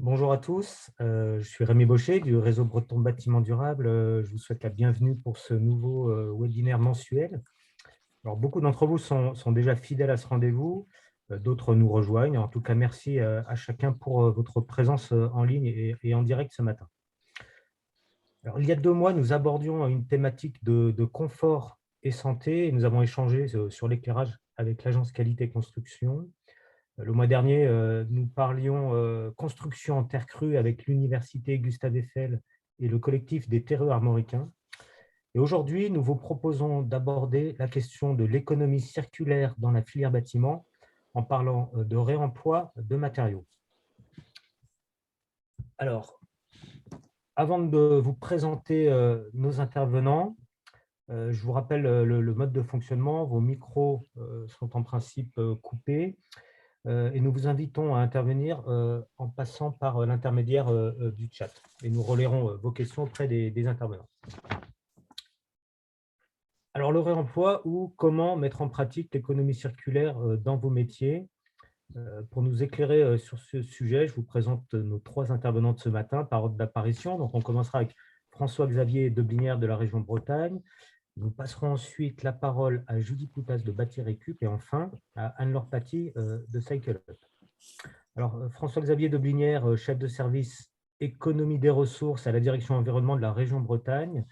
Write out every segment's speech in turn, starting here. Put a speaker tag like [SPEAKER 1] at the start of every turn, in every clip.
[SPEAKER 1] Bonjour à tous, je suis Rémi Baucher du réseau Breton Bâtiment Durable. Je vous souhaite la bienvenue pour ce nouveau webinaire mensuel. Alors, beaucoup d'entre vous sont déjà fidèles à ce rendez-vous, d'autres nous rejoignent. En tout cas, merci à chacun pour votre présence en ligne et en direct ce matin. Alors, il y a 2 mois, nous abordions une thématique de confort et santé et nous avons échangé sur l'éclairage avec l'agence qualité construction. Le mois dernier, nous parlions construction en terre crue avec l'université Gustave Eiffel et le collectif des terreux armoricains. Et aujourd'hui, nous vous proposons d'aborder la question de l'économie circulaire dans la filière bâtiment en parlant de réemploi de matériaux. Alors, avant de vous présenter nos intervenants, je vous rappelle le mode de fonctionnement. Vos micros sont en principe coupés. Et nous vous invitons à intervenir en passant par l'intermédiaire du chat. Et nous relayerons vos questions auprès des intervenants. Alors, le réemploi ou comment mettre en pratique l'économie circulaire dans vos métiers. Pour nous éclairer sur ce sujet, je vous présente nos 3 intervenants de ce matin par ordre d'apparition. Donc, on commencera avec François-Xavier Deblinière de la région Bretagne. Nous passerons ensuite la parole à Julie Poutas de Bâti Récup et enfin à Anne-Laure Paty de Cycle Up. Alors, François-Xavier Deblinière, chef de service économie des ressources à la direction environnement de la région Bretagne,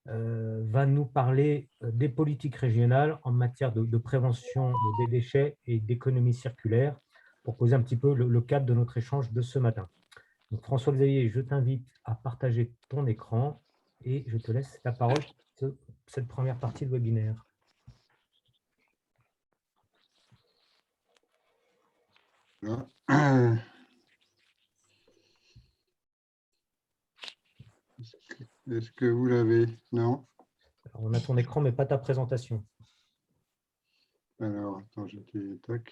[SPEAKER 1] va nous parler des politiques régionales en matière de prévention des déchets et d'économie circulaire pour poser un petit peu le cadre de notre échange de ce matin. Donc, François-Xavier, je t'invite à partager ton écran et je te laisse la parole pour cette première partie de webinaire.
[SPEAKER 2] Est-ce que vous l'avez? Non?
[SPEAKER 1] Alors, on a ton écran, mais pas ta présentation.
[SPEAKER 2] Alors, attends, j'étais... Tac.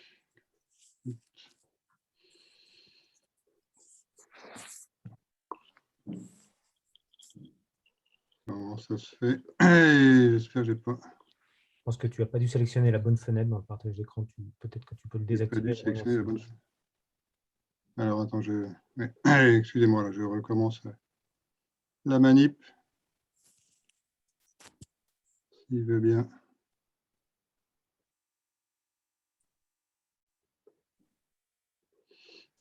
[SPEAKER 2] Comment ça se fait? J'espère que j'ai pas...
[SPEAKER 1] Je pense que tu n'as pas dû sélectionner la bonne fenêtre dans le partage d'écran. Peut-être que tu peux le
[SPEAKER 2] J'ai pas dû
[SPEAKER 1] désactiver.
[SPEAKER 2] sélectionner la bonne... Alors, attends, je... Ouais. Excusez-moi, là, je recommence la manip. S'il veut bien.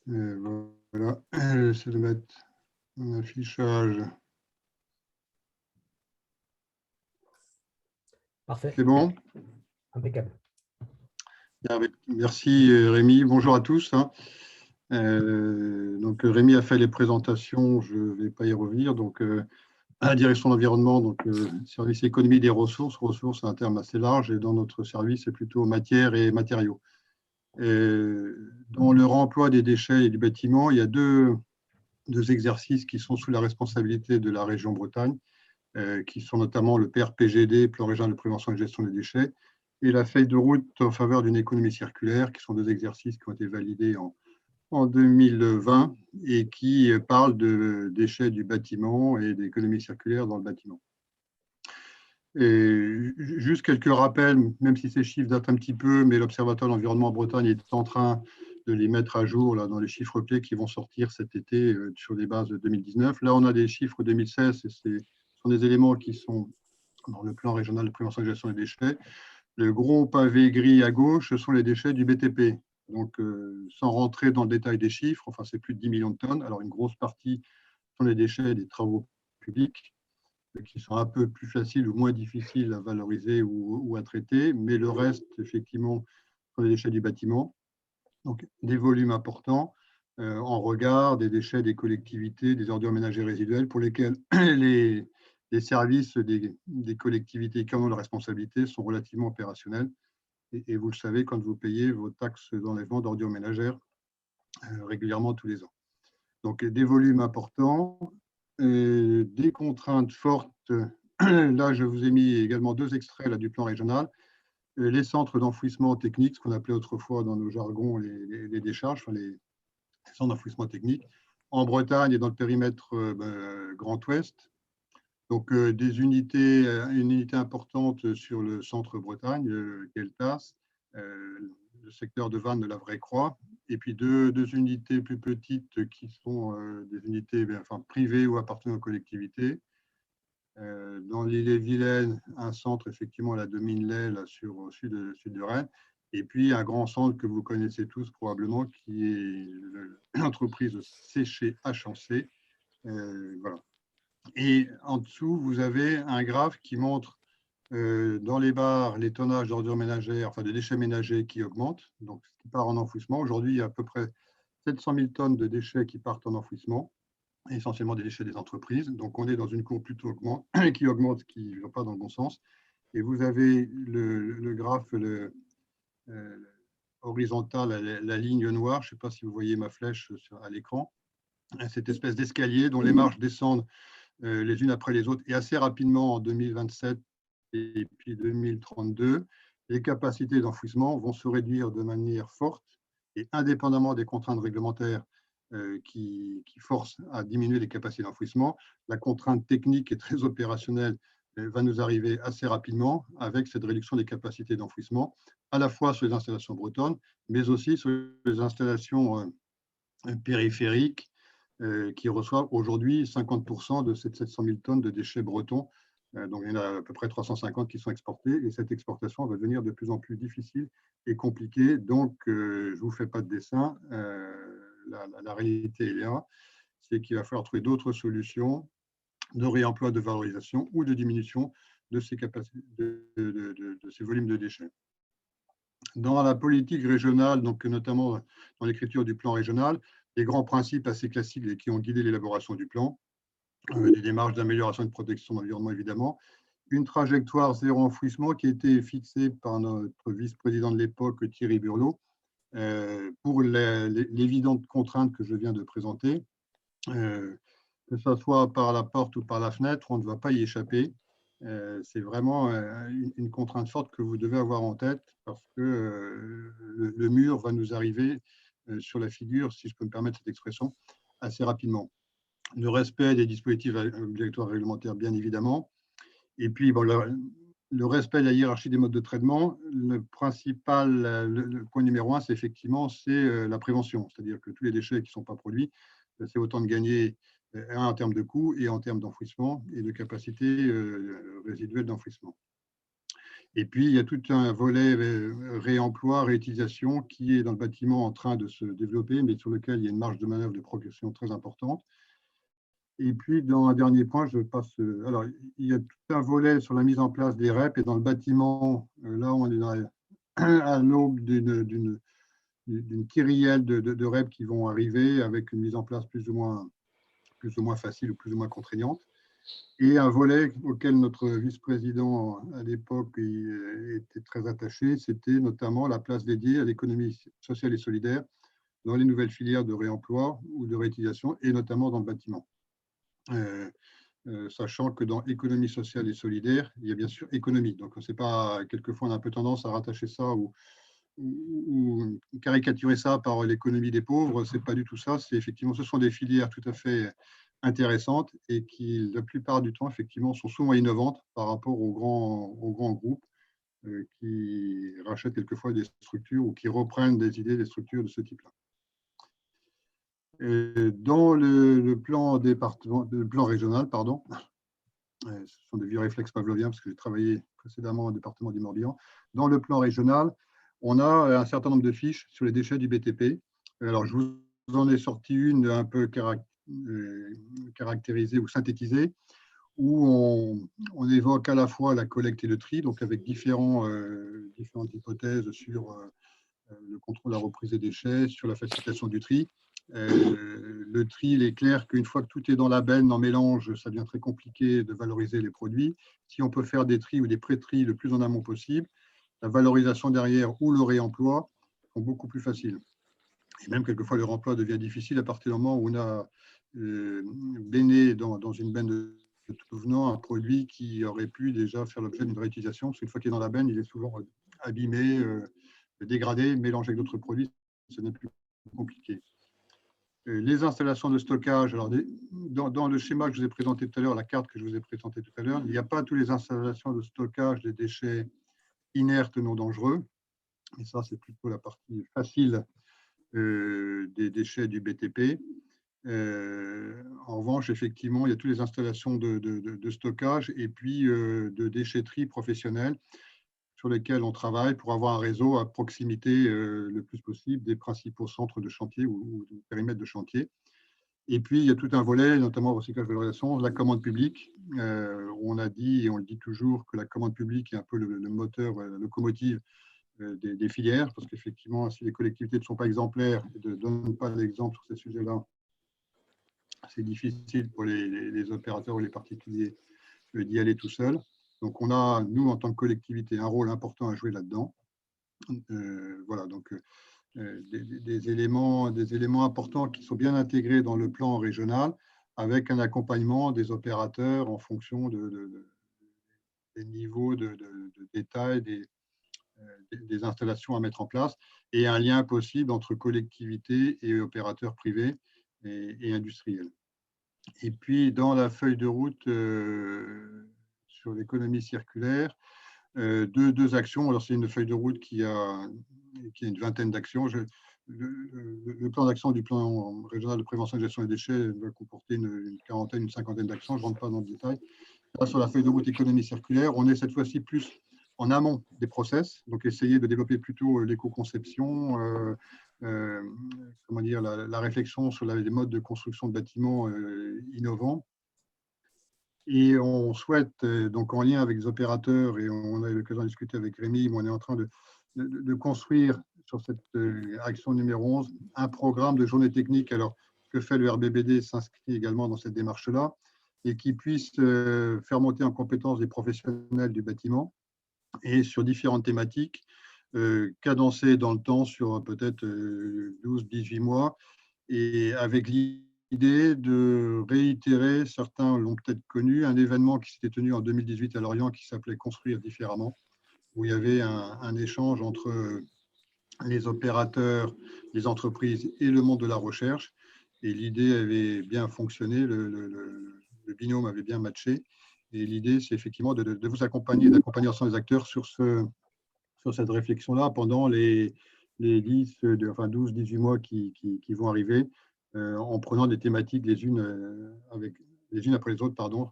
[SPEAKER 2] Et voilà, j'essaie de mettre un affichage.
[SPEAKER 1] Parfait.
[SPEAKER 2] C'est bon?
[SPEAKER 1] Impeccable.
[SPEAKER 2] Merci Rémi, bonjour à tous. Donc Rémi a fait les présentations, je ne vais pas y revenir. Donc à la direction de l'environnement, donc service économie des ressources. Ressources, c'est un terme assez large et dans notre service, c'est plutôt matière et matériaux. Dans le remploi des déchets et du bâtiment, il y a deux exercices qui sont sous la responsabilité de la région Bretagne, qui sont notamment le PRPGD, Plan régional de prévention et de gestion des déchets, et la feuille de route en faveur d'une économie circulaire, qui sont 2 exercices qui ont été validés en 2020 et qui parlent de déchets du bâtiment et d'économie circulaire dans le bâtiment. Et juste quelques rappels, même si ces chiffres datent un petit peu, mais l'Observatoire de l'environnement en Bretagne est en train de les mettre à jour là, dans les chiffres clés qui vont sortir cet été sur des bases de 2019. Là, on a des chiffres 2016 et ce sont des éléments qui sont dans le plan régional de prévention et de gestion des déchets. Le gros pavé gris à gauche, ce sont les déchets du BTP. Donc, sans rentrer dans le détail des chiffres, enfin, c'est plus de 10 millions de tonnes. Alors, une grosse partie sont les déchets des travaux publics, qui sont un peu plus faciles ou moins difficiles à valoriser ou à traiter, mais le reste, effectivement, sont les déchets du bâtiment. Donc, des volumes importants en regard des déchets des collectivités, des ordures ménagères résiduelles, pour lesquels les services des collectivités qui en ont la responsabilité sont relativement opérationnels. Et vous le savez, quand vous payez vos taxes d'enlèvement d'ordures ménagères régulièrement tous les ans. Donc, des volumes importants, des contraintes fortes. Là, je vous ai mis également 2 extraits là, du plan régional. Les centres d'enfouissement technique, ce qu'on appelait autrefois dans nos jargons les décharges, enfin les centres d'enfouissement technique, en Bretagne et dans le périmètre Grand Ouest. Donc, une unité importante sur le centre Bretagne, Gueltas, le secteur de Vannes de la Vraie-Croix, et puis deux unités plus petites qui sont des unités privées ou appartenant aux collectivités. Dans l'île-et-Vilaine, un centre effectivement à la Dominelay, là, au sud de Rennes, et puis un grand centre que vous connaissez tous probablement, qui est l'entreprise Séché H&C. Voilà. Et en dessous, vous avez un graphe qui montre dans les bars les tonnages d'ordures ménagères, enfin de déchets ménagers qui augmentent, donc ce qui part en enfouissement. Aujourd'hui, il y a à peu près 700 000 tonnes de déchets qui partent en enfouissement, essentiellement des déchets des entreprises. Donc on est dans une courbe plutôt qui augmente, qui ne va pas dans le bon sens. Et vous avez le graphe horizontal, la ligne noire, je ne sais pas si vous voyez ma flèche à l'écran, cette espèce d'escalier dont les marges descendent les unes après les autres, et assez rapidement en 2027 et puis 2032, les capacités d'enfouissement vont se réduire de manière forte et indépendamment des contraintes réglementaires qui forcent à diminuer les capacités d'enfouissement. La contrainte technique et très opérationnelle va nous arriver assez rapidement avec cette réduction des capacités d'enfouissement, à la fois sur les installations bretonnes, mais aussi sur les installations périphériques qui reçoivent aujourd'hui 50% de ces 700 000 tonnes de déchets bretons. Donc, il y en a à peu près 350 qui sont exportés, et cette exportation va devenir de plus en plus difficile et compliquée. Donc, je ne vous fais pas de dessin. La réalité est là, c'est qu'il va falloir trouver d'autres solutions de réemploi, de valorisation ou de diminution de ces capacités, de ces volumes de déchets. Dans la politique régionale, donc notamment dans l'écriture du plan régional, les grands principes assez classiques qui ont guidé l'élaboration du plan, des démarches d'amélioration et de protection de l'environnement évidemment, une trajectoire zéro enfouissement qui a été fixée par notre vice-président de l'époque, Thierry Burlot, pour l'évidente contrainte que je viens de présenter. Que ce soit par la porte ou par la fenêtre, on ne va pas y échapper. C'est vraiment une contrainte forte que vous devez avoir en tête, parce que le mur va nous arriver sur la figure, si je peux me permettre cette expression, assez rapidement. Le respect des dispositifs obligatoires réglementaires, bien évidemment. Et puis, bon, le respect de la hiérarchie des modes de traitement. Le principal, le point numéro un, c'est effectivement la prévention. C'est-à-dire que tous les déchets qui ne sont pas produits, c'est autant de gagner en termes de coûts et en termes d'enfouissement et de capacité résiduelle d'enfouissement. Et puis, il y a tout un volet réemploi, réutilisation qui est dans le bâtiment en train de se développer, mais sur lequel il y a une marge de manœuvre de progression très importante. Et puis, dans un dernier point, je passe. Alors, il y a tout un volet sur la mise en place des REP, et dans le bâtiment, là, on est à l'aube d'une kyrielle de REP qui vont arriver avec une mise en place plus ou moins facile ou plus ou moins contraignante. Et un volet auquel notre vice-président à l'époque était très attaché, c'était notamment la place dédiée à l'économie sociale et solidaire dans les nouvelles filières de réemploi ou de réutilisation, et notamment dans le bâtiment. Sachant que dans économie sociale et solidaire, il y a bien sûr économie. Donc, c'est pas, quelquefois, on a un peu tendance à rattacher ça ou caricaturer ça par l'économie des pauvres. C'est pas du tout ça. C'est effectivement, ce sont des filières tout à fait intéressantes et qui, la plupart du temps, effectivement, sont souvent innovantes par rapport aux grands groupes qui rachètent quelquefois des structures ou qui reprennent des idées des structures de ce type-là. Dans le plan régional, pardon, ce sont des vieux réflexes pavloviens parce que j'ai travaillé précédemment au département du Morbihan. Dans le plan régional, on a un certain nombre de fiches sur les déchets du BTP. Alors, je vous en ai sorti une un peu caractérisée ou synthétisée, où on évoque à la fois la collecte et le tri, donc avec différentes hypothèses sur le contrôle de la reprise des déchets, sur la facilitation du tri. Le tri, il est clair qu'une fois que tout est dans la benne, en mélange, ça devient très compliqué de valoriser les produits. Si on peut faire des tris ou des pré-tris le plus en amont possible, la valorisation derrière ou le réemploi sont beaucoup plus faciles. Et même quelquefois, le réemploi devient difficile à partir du moment où on a baigné dans une benne de tout venant un produit qui aurait pu déjà faire l'objet d'une réutilisation, parce qu'une fois qu'il est dans la benne, il est souvent abîmé, dégradé, mélangé avec d'autres produits, ce n'est plus compliqué. Les installations de stockage, alors dans le schéma que je vous ai présenté tout à l'heure, la carte que je vous ai présentée tout à l'heure, il n'y a pas toutes les installations de stockage des déchets inertes non dangereux. mais ça, c'est plutôt la partie facile des déchets du BTP. En revanche, effectivement, il y a toutes les installations de stockage et puis de déchetterie professionnelle sur lesquelles on travaille pour avoir un réseau à proximité le plus possible des principaux centres de chantier ou de périmètres de chantier. Et puis, il y a tout un volet, notamment au recyclage valorisation, la commande publique. On a dit, et on le dit toujours, que la commande publique est un peu le moteur, la locomotive des filières, parce qu'effectivement, si les collectivités ne sont pas exemplaires et ne donnent pas l'exemple sur ces sujets-là, c'est difficile pour les opérateurs ou les particuliers d'y aller tout seuls. Donc, on a, nous, en tant que collectivité, un rôle important à jouer là-dedans. Voilà, donc des éléments importants qui sont bien intégrés dans le plan régional, avec un accompagnement des opérateurs en fonction des niveaux de détail des installations à mettre en place, et un lien possible entre collectivités et opérateurs privés et industriels. Et puis, dans la feuille de route sur l'économie circulaire, deux actions. Alors, c'est une feuille de route qui a une vingtaine d'actions. Le plan d'action du plan régional de prévention et de gestion des déchets va comporter une quarantaine, une cinquantaine d'actions. Je ne rentre pas dans le détail. Là, sur la feuille de route économie circulaire, on est cette fois-ci plus en amont des process, donc essayer de développer plutôt l'éco-conception, comment dire, la réflexion sur les modes de construction de bâtiments innovants. Et on souhaite, donc en lien avec les opérateurs, et on a eu l'occasion de discuter avec Rémi, on est en train de construire sur cette action numéro 11 un programme de journée technique. Alors, que fait le RBBD s'inscrit également dans cette démarche-là, et qui puisse faire monter en compétence des professionnels du bâtiment et sur différentes thématiques, cadencées dans le temps sur peut-être 12-18 mois, et avec l'idée de réitérer, certains l'ont peut-être connu, un événement qui s'était tenu en 2018 à Lorient qui s'appelait Construire différemment, où il y avait un échange entre les opérateurs, les entreprises et le monde de la recherche. Et l'idée avait bien fonctionné, le binôme avait bien matché. Et l'idée, c'est effectivement de vous accompagner, d'accompagner ensemble les acteurs sur cette réflexion-là pendant les 12-18 mois qui vont arriver, en prenant des thématiques les unes après les autres, pardon,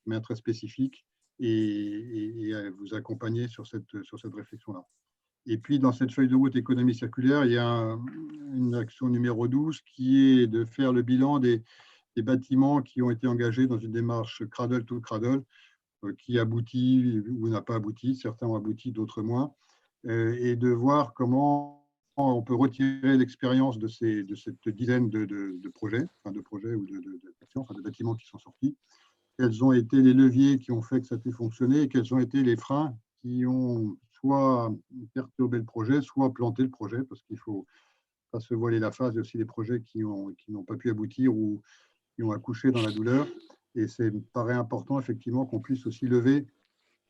[SPEAKER 2] mais très spécifiques, et vous accompagner sur cette réflexion-là. Et puis, dans cette feuille de route économie circulaire, il y a une action numéro 12 qui est de faire le bilan des bâtiments qui ont été engagés dans une démarche cradle to cradle, qui aboutit ou n'a pas abouti. Certains ont abouti, d'autres moins. Et de voir comment on peut retirer l'expérience de cette dizaine de projets, enfin de projets ou de bâtiments qui sont sortis. Quels ont été les leviers qui ont fait que ça a pu fonctionner, et quels ont été les freins qui ont soit perturbé le projet, soit planté le projet, parce qu'il ne faut pas se voiler la face. Il y a aussi des projets qui n'ont pas pu aboutir ou qui ont accouché dans la douleur. Et c'est paraît important, effectivement, qu'on puisse aussi lever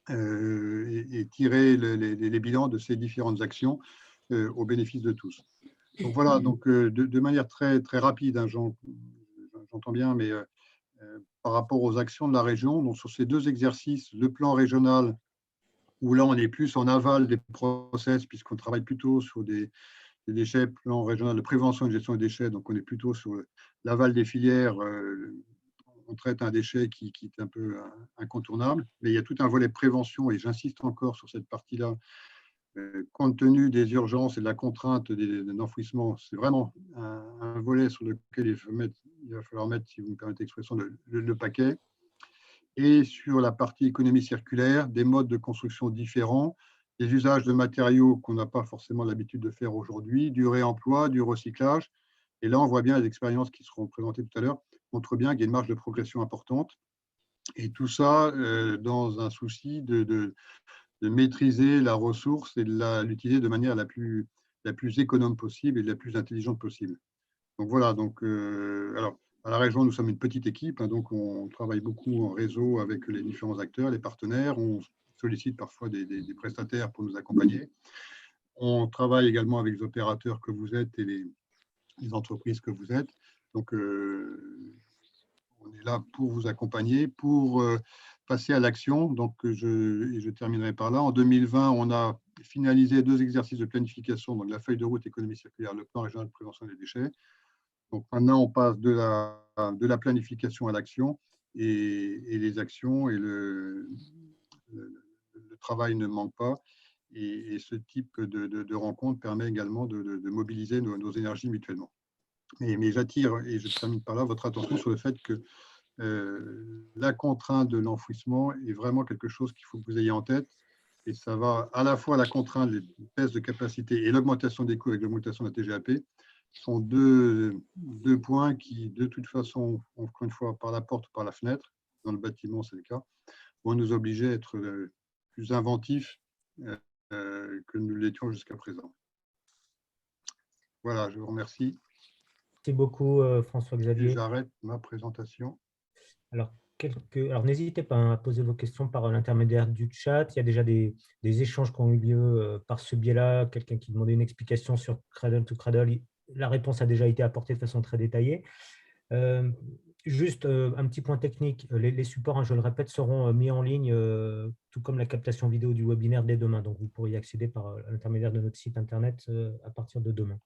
[SPEAKER 2] et tirer les bilans de ces différentes actions au bénéfice de tous. Donc voilà, donc, de manière très, très rapide, hein, j'entends bien, mais par rapport aux actions de la région, donc sur ces deux exercices, le plan régional, où là on est plus en aval des process, puisqu'on travaille plutôt sur des déchets, plan régional de prévention et de gestion des déchets, donc on est plutôt sur l'aval des filières. On traite un déchet qui est un peu incontournable, mais il y a tout un volet prévention, et j'insiste encore sur cette partie-là, compte tenu des urgences et de la contrainte d'enfouissement. C'est vraiment un volet sur lequel il va falloir mettre, si vous me permettez l'expression, le paquet. Et sur la partie économie circulaire, des modes de construction différents, des usages de matériaux qu'on n'a pas forcément l'habitude de faire aujourd'hui, du réemploi, du recyclage. Et là, on voit bien les expériences qui seront présentées tout à l'heure montrent bien qu'il y a une marge de progression importante. Et tout ça dans un souci de maîtriser la ressource et de l'utiliser de manière la plus économe possible et la plus intelligente possible. Donc voilà, donc, alors, à la région, nous sommes une petite équipe, hein, donc on travaille beaucoup en réseau avec les différents acteurs, les partenaires. On sollicite parfois des prestataires pour nous accompagner. On travaille également avec les opérateurs que vous êtes et les entreprises que vous êtes. Donc, on est là pour vous accompagner, pour passer à l'action. Donc, je terminerai par là. En 2020, on a finalisé 2 exercices de planification, donc la feuille de route économie circulaire, le plan régional de prévention des déchets. Donc maintenant, on passe de la planification à l'action, et les actions et le travail ne manquent pas. Et ce type de rencontre permet également de mobiliser nos énergies mutuellement. Mais j'attire, et je termine par là, votre attention sur le fait que la contrainte de l'enfouissement est vraiment quelque chose qu'il faut que vous ayez en tête. Et ça va à la fois la contrainte, les baisses de capacité et l'augmentation des coûts avec l'augmentation de la TGAP sont deux points qui, de toute façon, encore une fois, par la porte ou par la fenêtre, dans le bâtiment, c'est le cas, vont nous obliger à être plus inventifs que nous l'étions jusqu'à présent. Voilà, je vous remercie.
[SPEAKER 1] Merci beaucoup,
[SPEAKER 2] Et
[SPEAKER 1] François-Xavier.
[SPEAKER 2] j'arrête ma présentation.
[SPEAKER 1] Alors, n'hésitez pas à poser vos questions par l'intermédiaire du chat. Il y a déjà des échanges qui ont eu lieu par ce biais-là. Quelqu'un qui demandait une explication sur Cradle to Cradle. La réponse a déjà été apportée de façon très détaillée. Juste un petit point technique. Les supports, hein, je le répète, seront mis en ligne, tout comme la captation vidéo du webinaire dès demain. Donc, vous pourrez y accéder par l'intermédiaire de notre site internet à partir de demain.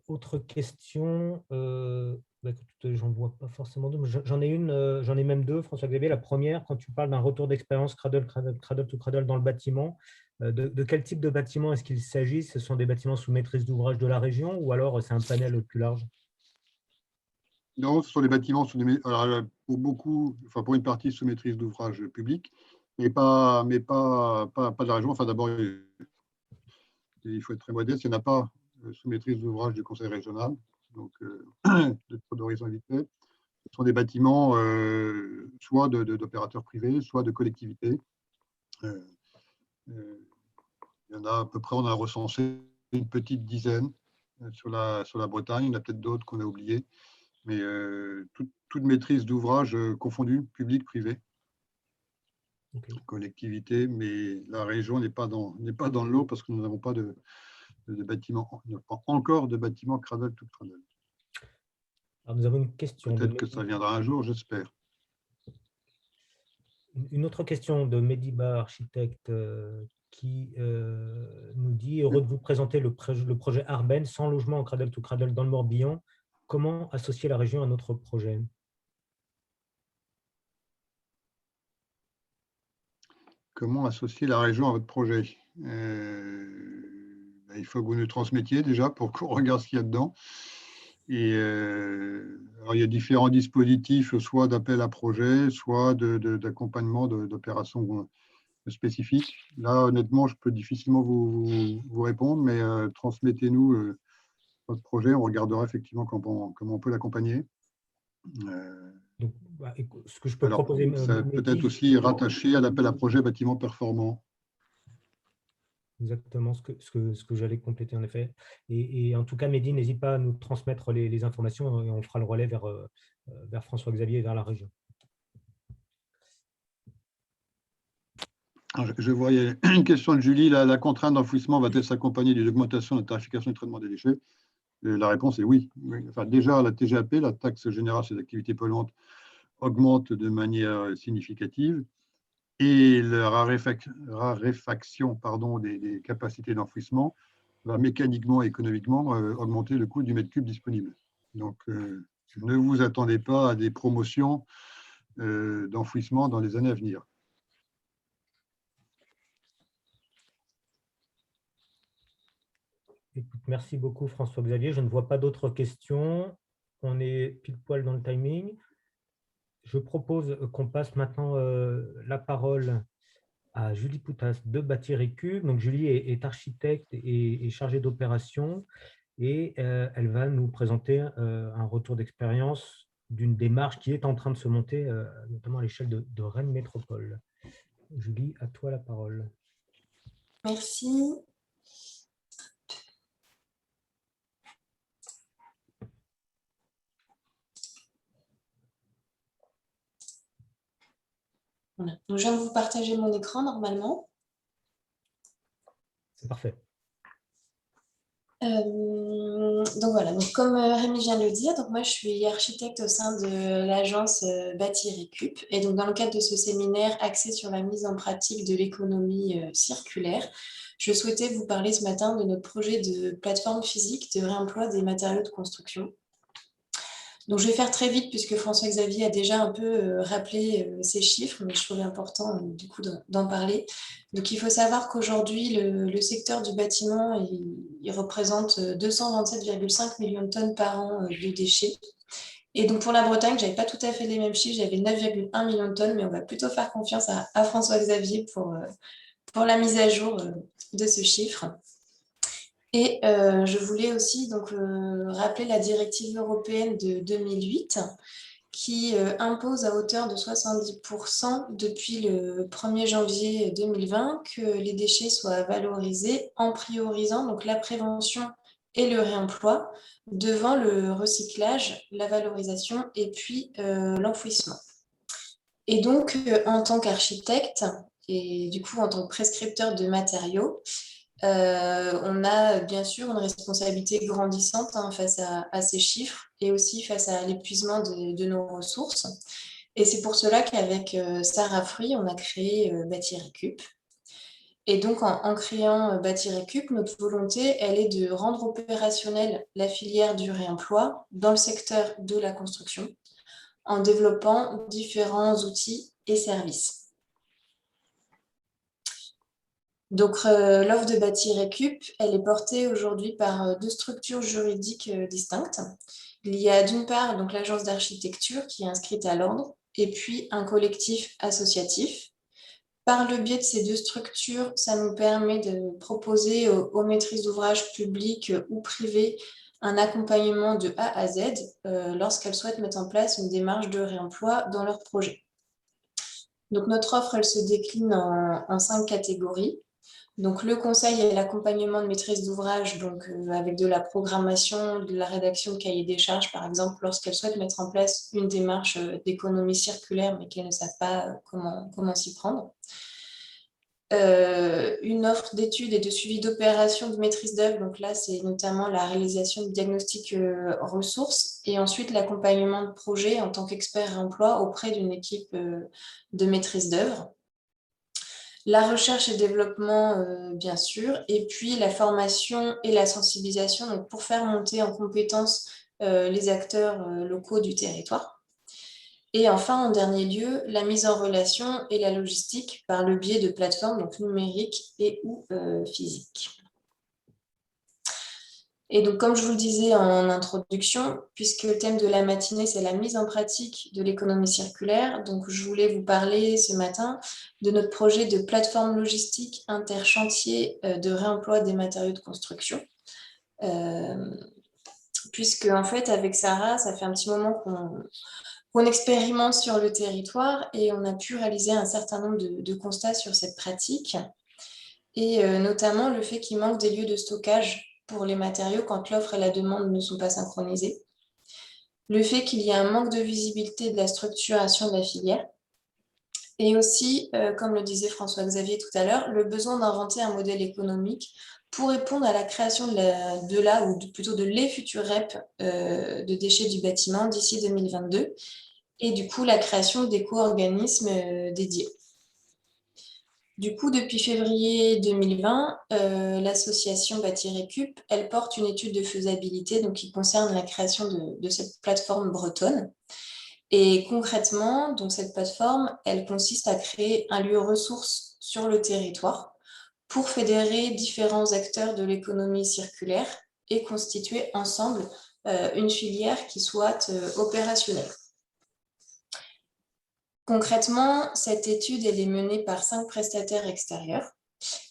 [SPEAKER 1] Autre question, écoute, j'en vois pas forcément deux, mais j'en ai même deux, François-Xavier. La première, quand tu parles d'un retour d'expérience Cradle to Cradle dans le bâtiment, de quel type de bâtiment est-ce qu'il s'agit? Ce sont des bâtiments sous maîtrise d'ouvrage de la région ou alors c'est un panel plus large?
[SPEAKER 2] Non, ce sont les bâtiments pour beaucoup, enfin pour une partie sous maîtrise d'ouvrage public, mais pas de la région. Enfin, d'abord, il faut être très modeste. Il n'y en a pas sous maîtrise d'ouvrage du conseil régional, donc de trop d'horizons vite fait. Ce sont des bâtiments soit d'opérateurs privés, soit de collectivités. Il y en a à peu près, on a recensé une petite dizaine sur la Bretagne. Il y en a peut-être d'autres qu'on a oubliés. Mais toute maîtrise d'ouvrage confondue, public, privé,
[SPEAKER 1] Okay.
[SPEAKER 2] collectivité, mais la région n'est pas dans le lot parce que nous n'avons pas de bâtiments, pas encore de bâtiments Cradle to Cradle.
[SPEAKER 1] Alors, nous avons une question.
[SPEAKER 2] Peut-être que ça viendra un jour, j'espère.
[SPEAKER 1] Une autre question de Mediba, architecte, qui nous dit: heureux de vous présenter le projet Arben, sans logement en Cradle to Cradle dans le Morbihan. Comment associer la région à notre projet?
[SPEAKER 2] Comment associer la région à votre projet? Il faut que vous nous transmettiez déjà pour qu'on regarde ce qu'il y a dedans. Et alors, il y a différents dispositifs, soit d'appel à projet, soit d'accompagnement d'opérations spécifiques. Là, honnêtement, je peux difficilement vous répondre, mais transmettez-nous votre projet. On regardera effectivement comment on peut l'accompagner.
[SPEAKER 1] Donc, ce que je peux proposer,
[SPEAKER 2] ça peut être aussi rattaché à l'appel à projet bâtiment performant.
[SPEAKER 1] Exactement ce que j'allais compléter en effet. Et en tout cas, Mehdi, n'hésite pas à nous transmettre les informations et on fera le relais vers François-Xavier et vers la région.
[SPEAKER 2] Alors, je voyais une question de Julie. La contrainte d'enfouissement va-t-elle s'accompagner d'une augmentation de la tarification du traitement des déchets? La réponse est oui. Enfin, déjà, la TGAP, la taxe générale sur les activités polluantes, augmente de manière significative. Et la raréfaction des capacités d'enfouissement va mécaniquement et économiquement augmenter le coût du mètre cube disponible. Donc, ne vous attendez pas à des promotions d'enfouissement dans les années à venir.
[SPEAKER 1] Écoute, merci beaucoup François-Xavier. Je ne vois pas d'autres questions. On est pile poil dans le timing. Je propose qu'on passe maintenant la parole à Julie Poutas de Bâtir et Cube. Donc, Julie est architecte et chargée d'opération et elle va nous présenter un retour d'expérience d'une démarche qui est en train de se monter, notamment à l'échelle de Rennes Métropole. Julie, à toi la parole.
[SPEAKER 3] Merci. Voilà. Donc, je viens de vous partager mon écran normalement.
[SPEAKER 1] C'est parfait.
[SPEAKER 3] Donc voilà, donc comme Rémi vient de le dire, donc moi je suis architecte au sein de l'agence Bâti Récup. Et donc dans le cadre de ce séminaire axé sur la mise en pratique de l'économie circulaire, je souhaitais vous parler ce matin de notre projet de plateforme physique de réemploi des matériaux de construction. Donc je vais faire très vite puisque François-Xavier a déjà un peu rappelé ces chiffres, mais je trouvais important du coup d'en parler. Donc il faut savoir qu'aujourd'hui, le secteur du bâtiment, il représente 227,5 millions de tonnes par an de déchets. Et donc pour la Bretagne, je n'avais pas tout à fait les mêmes chiffres, j'avais 9,1 millions de tonnes, mais on va plutôt faire confiance à François-Xavier pour la mise à jour de ce chiffre. Et je voulais aussi donc, rappeler la directive européenne de 2008 qui impose à hauteur de 70% depuis le 1er janvier 2020 que les déchets soient valorisés en priorisant donc, la prévention et le réemploi devant le recyclage, la valorisation et puis l'enfouissement. Et donc, en tant qu'architecte et du coup en tant que prescripteur de matériaux, on a bien sûr une responsabilité grandissante face à ces chiffres et aussi face à l'épuisement de nos ressources. Et c'est pour cela qu'avec Sarah Fruit, on a créé Bâti Récup. Et donc, en créant Bâti Récup, notre volonté, elle est de rendre opérationnelle la filière du réemploi dans le secteur de la construction en développant différents outils et services. Donc, l'offre de Bâti Récup, elle est portée aujourd'hui par deux structures juridiques distinctes. Il y a d'une part donc l'agence d'architecture qui est inscrite à l'ordre et puis un collectif associatif. Par le biais de ces deux structures, ça nous permet de proposer aux maîtrises d'ouvrage publiques ou privées un accompagnement de A à Z lorsqu'elles souhaitent mettre en place une démarche de réemploi dans leur projet. Donc, notre offre, elle se décline en 5 catégories. Donc, le conseil et l'accompagnement de maîtrise d'ouvrage, donc avec de la programmation, de la rédaction de cahier des charges, par exemple, lorsqu'elles souhaitent mettre en place une démarche d'économie circulaire, mais qu'elles ne savent pas comment s'y prendre. Une offre d'études et de suivi d'opérations de maîtrise d'œuvre, donc là, c'est notamment la réalisation de diagnostics ressources et ensuite l'accompagnement de projets en tant qu'expert emploi auprès d'une équipe de maîtrise d'œuvre. La recherche et développement, bien sûr, et puis la formation et la sensibilisation donc pour faire monter en compétences les acteurs locaux du territoire. Et enfin, en dernier lieu, la mise en relation et la logistique par le biais de plateformes donc numériques et ou physiques. Et donc, comme je vous le disais en introduction, puisque le thème de la matinée, c'est la mise en pratique de l'économie circulaire, donc je voulais vous parler ce matin de notre projet de plateforme logistique interchantier de réemploi des matériaux de construction. Puisque, en fait, avec Sarah, ça fait un petit moment qu'on expérimente sur le territoire et on a pu réaliser un certain nombre de constats sur cette pratique, et notamment le fait qu'il manque des lieux de stockage pour les matériaux quand l'offre et la demande ne sont pas synchronisées. Le fait qu'il y a un manque de visibilité de la structuration de la filière. Et aussi, comme le disait François-Xavier tout à l'heure, le besoin d'inventer un modèle économique pour répondre à la création plutôt de les futurs REP de déchets du bâtiment d'ici 2022. Et du coup, la création d'éco-organismes dédiés. Du coup, depuis février 2020, l'association Bâti Récup, elle porte une étude de faisabilité donc, qui concerne la création de cette plateforme bretonne. Et concrètement, donc, cette plateforme, elle consiste à créer un lieu ressource sur le territoire pour fédérer différents acteurs de l'économie circulaire et constituer ensemble une filière qui soit opérationnelle. Concrètement, cette étude elle est menée par 5 prestataires extérieurs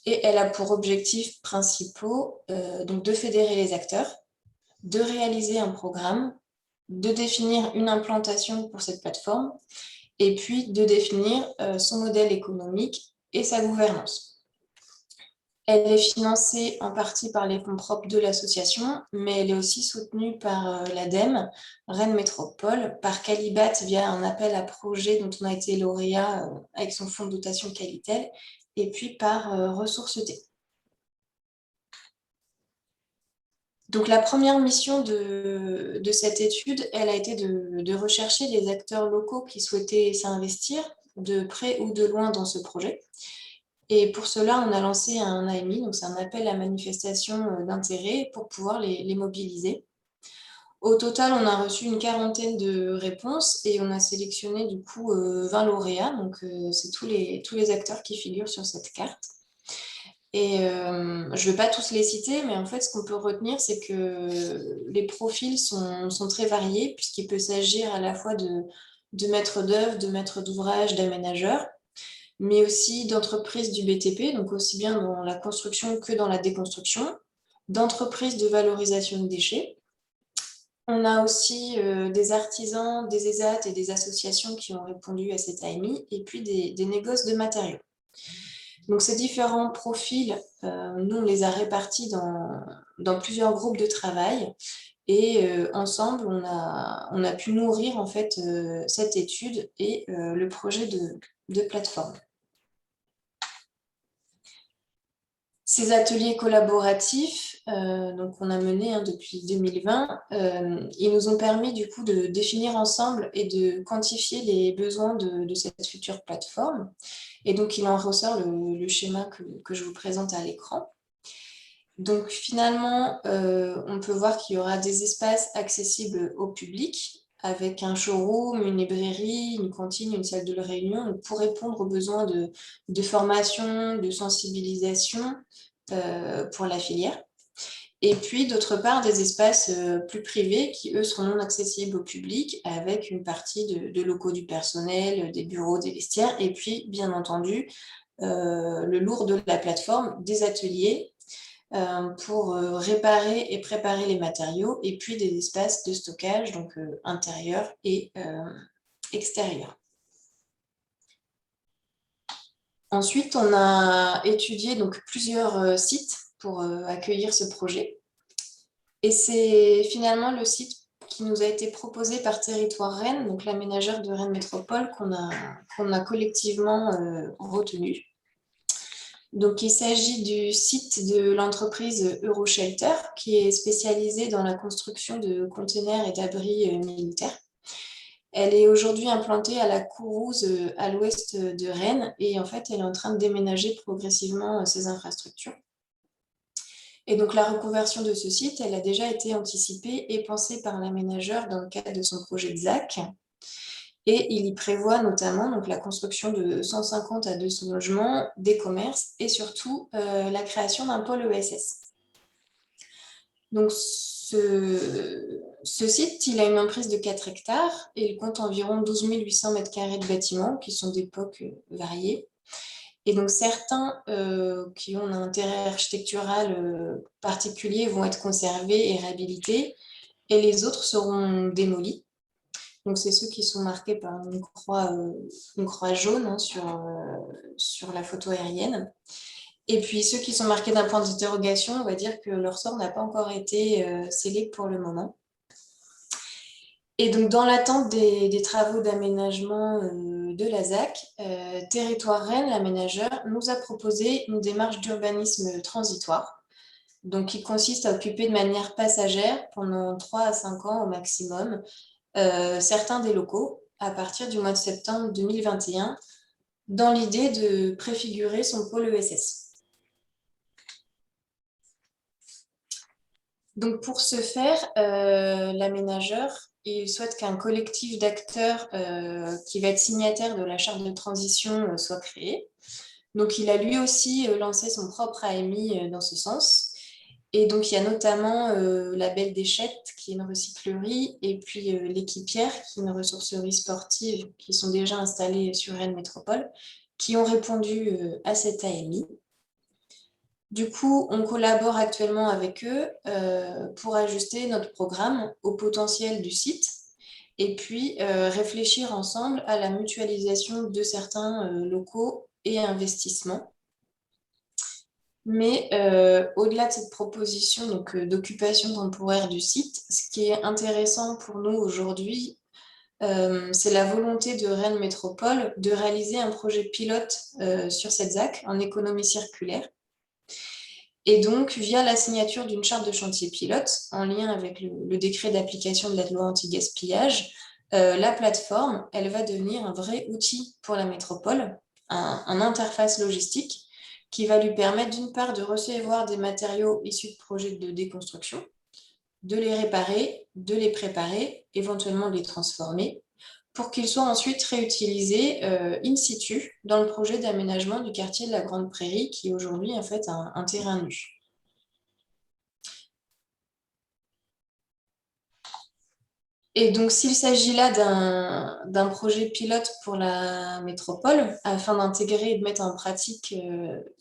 [SPEAKER 3] et elle a pour objectifs principaux donc de fédérer les acteurs, de réaliser un programme, de définir une implantation pour cette plateforme et puis de définir son modèle économique et sa gouvernance. Elle est financée en partie par les fonds propres de l'association, mais elle est aussi soutenue par l'ADEME, Rennes Métropole, par Calibat via un appel à projet dont on a été lauréat avec son fonds de dotation Qualitel, et puis par Ressources T. Donc, la première mission de cette étude, elle a été de rechercher les acteurs locaux qui souhaitaient s'investir de près ou de loin dans ce projet. Et pour cela, on a lancé un AMI, donc c'est un appel à manifestation d'intérêt pour pouvoir les mobiliser. Au total, on a reçu une quarantaine de réponses et on a sélectionné du coup 20 lauréats, donc c'est tous les acteurs qui figurent sur cette carte. Et je ne vais pas tous les citer, mais en fait, ce qu'on peut retenir, c'est que les profils sont très variés, puisqu'il peut s'agir à la fois de maîtres d'œuvre, de maîtres d'ouvrage, d'aménageurs, mais aussi d'entreprises du BTP, donc aussi bien dans la construction que dans la déconstruction, d'entreprises de valorisation de déchets. On a aussi des artisans, des ESAT et des associations qui ont répondu à cet AMI, et puis des négoces de matériaux. Donc ces différents profils, nous on les a répartis dans plusieurs groupes de travail, et ensemble on a pu nourrir en fait cette étude et le projet de plateforme. Ces ateliers collaboratifs, donc on a mené depuis 2020, ils nous ont permis du coup de définir ensemble et de quantifier les besoins de cette future plateforme. Et donc il en ressort le schéma que je vous présente à l'écran. Donc finalement, on peut voir qu'il y aura des espaces accessibles au public, avec un showroom, une librairie, une cantine, une salle de réunion, pour répondre aux besoins de formation, de sensibilisation pour la filière. Et puis, d'autre part, des espaces plus privés qui, eux, seront non accessibles au public, avec une partie de locaux du personnel, des bureaux, des vestiaires, et puis, bien entendu, le lourd de la plateforme, des ateliers pour réparer et préparer les matériaux, et puis des espaces de stockage, donc intérieurs et extérieurs. Ensuite, on a étudié donc plusieurs sites pour accueillir ce projet. Et c'est finalement le site qui nous a été proposé par Territoire Rennes, donc l'aménageur de Rennes Métropole, qu'on a collectivement retenu. Donc, il s'agit du site de l'entreprise Euroshelter, qui est spécialisée dans la construction de containers et d'abris militaires. Elle est aujourd'hui implantée à la Courouse, à l'ouest de Rennes, et en fait, elle est en train de déménager progressivement ses infrastructures. Et donc, la reconversion de ce site, elle a déjà été anticipée et pensée par l'aménageur dans le cadre de son projet de ZAC. Et il y prévoit notamment donc, la construction de 150 à 200 logements, des commerces et surtout la création d'un pôle ESS. Donc, ce site, il a une emprise de 4 hectares et il compte environ 12 800 m² de bâtiments qui sont d'époques variées. Et donc, certains qui ont un intérêt architectural particulier vont être conservés et réhabilités, et les autres seront démolis. Donc, c'est ceux qui sont marqués par une croix jaune hein, sur la photo aérienne. Et puis, ceux qui sont marqués d'un point d'interrogation, on va dire que leur sort n'a pas encore été scellé pour le moment. Et donc, dans l'attente des travaux d'aménagement de la ZAC, Territoire Rennes, l'aménageur, nous a proposé une démarche d'urbanisme transitoire, donc qui consiste à occuper de manière passagère pendant 3 à 5 ans au maximum certains des locaux à partir du mois de septembre 2021 dans l'idée de préfigurer son pôle ESS. Donc pour ce faire, l'aménageur il souhaite qu'un collectif d'acteurs qui va être signataire de la charte de transition soit créé. Donc il a lui aussi lancé son propre AMI dans ce sens. Et donc, il y a notamment la Belle des Chètes, qui est une recyclerie, et puis l'Équipière, qui est une ressourcerie sportive, qui sont déjà installées sur Rennes Métropole, qui ont répondu à cet AMI. Du coup, on collabore actuellement avec eux pour ajuster notre programme au potentiel du site, et puis réfléchir ensemble à la mutualisation de certains locaux et investissements. Mais au-delà de cette proposition d'occupation temporaire du site, ce qui est intéressant pour nous aujourd'hui, c'est la volonté de Rennes Métropole de réaliser un projet pilote sur cette ZAC en économie circulaire. Et donc, via la signature d'une charte de chantier pilote, en lien avec le décret d'application de la loi anti-gaspillage, la plateforme, elle va devenir un vrai outil pour la métropole, un interface logistique qui va lui permettre d'une part de recevoir des matériaux issus de projets de déconstruction, de les réparer, de les préparer, éventuellement de les transformer, pour qu'ils soient ensuite réutilisés in situ dans le projet d'aménagement du quartier de la Grande Prairie, qui est aujourd'hui en fait un terrain nu. Et donc, s'il s'agit là d'un projet pilote pour la métropole, afin d'intégrer et de mettre en pratique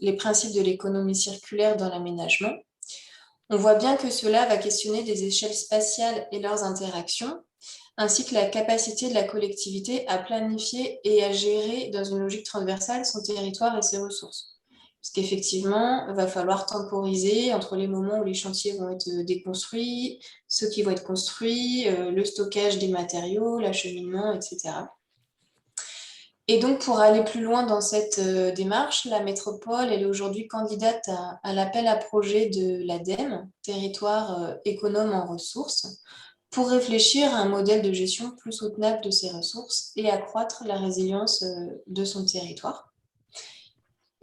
[SPEAKER 3] les principes de l'économie circulaire dans l'aménagement, on voit bien que cela va questionner des échelles spatiales et leurs interactions, ainsi que la capacité de la collectivité à planifier et à gérer dans une logique transversale son territoire et ses ressources. Parce qu'effectivement, il va falloir temporiser entre les moments où les chantiers vont être déconstruits, ceux qui vont être construits, le stockage des matériaux, l'acheminement, etc. Et donc, pour aller plus loin dans cette démarche, la métropole, elle est aujourd'hui candidate à l'appel à projet de l'ADEME, territoire économe en ressources, pour réfléchir à un modèle de gestion plus soutenable de ses ressources et accroître la résilience de son territoire.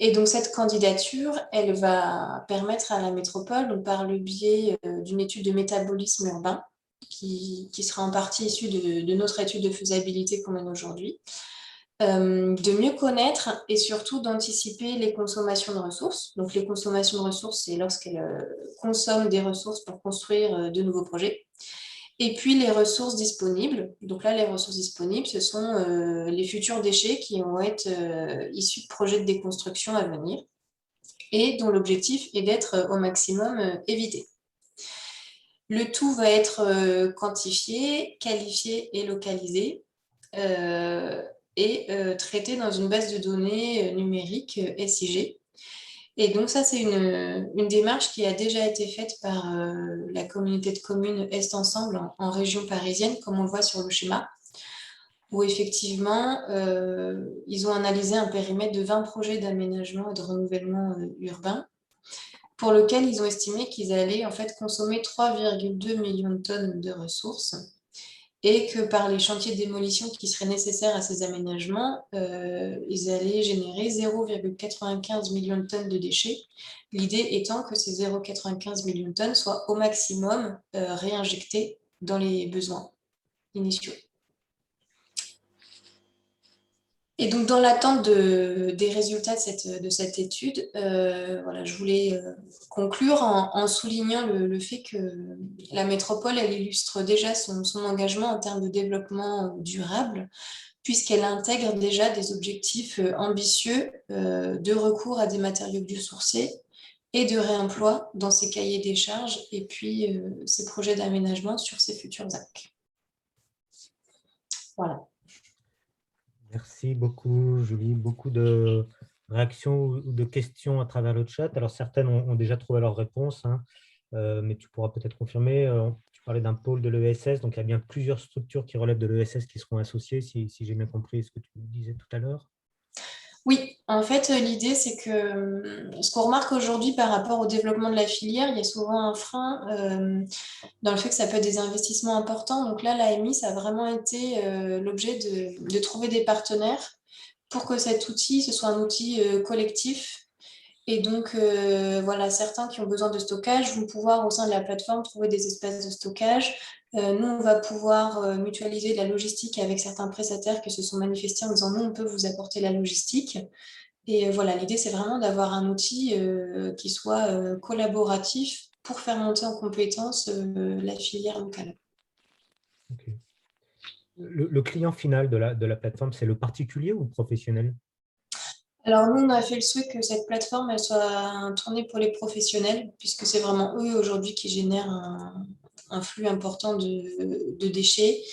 [SPEAKER 3] Et donc, cette candidature, elle va permettre à la métropole, donc par le biais d'une étude de métabolisme urbain, qui sera en partie issue de notre étude de faisabilité qu'on mène aujourd'hui, de mieux connaître et surtout d'anticiper les consommations de ressources. Donc, les consommations de ressources, c'est lorsqu'elles consomment des ressources pour construire de nouveaux projets. Et puis, les ressources disponibles. Donc là, les ressources disponibles, ce sont les futurs déchets qui vont être issus de projets de déconstruction à venir et dont l'objectif est d'être au maximum évité. Le tout va être quantifié, qualifié et localisé et traité dans une base de données numérique SIG. Et donc ça, c'est une démarche qui a déjà été faite par la communauté de communes Est Ensemble en région parisienne, comme on le voit sur le schéma, où effectivement, ils ont analysé un périmètre de 20 projets d'aménagement et de renouvellement urbain, pour lequel ils ont estimé qu'ils allaient en fait consommer 3,2 millions de tonnes de ressources et que par les chantiers de démolition qui seraient nécessaires à ces aménagements, ils allaient générer 0,95 millions de tonnes de déchets. L'idée étant que ces 0,95 millions de tonnes soient au maximum réinjectées dans les besoins initiaux. Et donc, dans l'attente des résultats de cette étude, voilà, je voulais conclure en soulignant le fait que la métropole, elle illustre déjà son engagement en termes de développement durable, puisqu'elle intègre déjà des objectifs ambitieux de recours à des matériaux biosourcés et de réemploi dans ses cahiers des charges et puis ses projets d'aménagement sur ses futurs actes. Voilà.
[SPEAKER 1] Merci beaucoup, Julie. Beaucoup de réactions ou de questions à travers le chat. Alors, certaines ont déjà trouvé leur réponse, hein, mais tu pourras peut-être confirmer. Tu parlais d'un pôle de l'ESS, donc il y a bien plusieurs structures qui relèvent de l'ESS qui seront associées, si j'ai bien compris ce que tu disais tout à l'heure.
[SPEAKER 3] Oui, en fait, l'idée, c'est que ce qu'on remarque aujourd'hui par rapport au développement de la filière, il y a souvent un frein dans le fait que ça peut être des investissements importants. Donc là, l'AMI, ça a vraiment été l'objet de trouver des partenaires pour que cet outil, ce soit un outil collectif. Et donc, voilà, certains qui ont besoin de stockage vont pouvoir, au sein de la plateforme, trouver des espaces de stockage. Nous, on va pouvoir mutualiser la logistique avec certains prestataires qui se sont manifestés en disant, nous, on peut vous apporter la logistique. Et voilà, l'idée, c'est vraiment d'avoir un outil qui soit collaboratif pour faire monter en compétence la filière locale.
[SPEAKER 1] Okay. Le client final de la plateforme, c'est le particulier ou le professionnel?
[SPEAKER 3] Alors nous, on a fait le souhait que cette plateforme elle soit tournée pour les professionnels, puisque c'est vraiment eux aujourd'hui qui génèrent un flux important de déchets.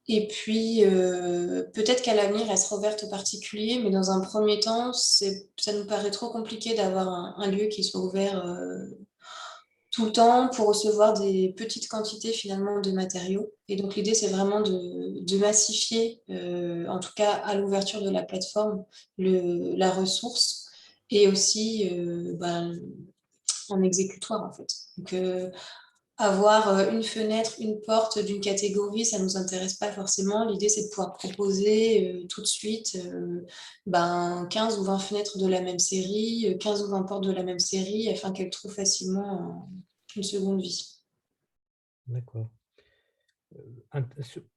[SPEAKER 3] Et puis, peut-être qu'à l'avenir, elle sera ouverte aux particuliers, mais dans un premier temps, ça nous paraît trop compliqué d'avoir un lieu qui soit ouvert tout le temps pour recevoir des petites quantités finalement de matériaux. Et donc l'idée, c'est vraiment de massifier, en tout cas à l'ouverture de la plateforme, la ressource et aussi en exécutoire, en fait. Donc, avoir une fenêtre, une porte d'une catégorie, ça ne nous intéresse pas forcément. L'idée, c'est de pouvoir proposer tout de suite 15 ou 20 fenêtres de la même série, 15 ou 20 portes de la même série, afin qu'elles trouvent facilement une seconde vie.
[SPEAKER 1] D'accord.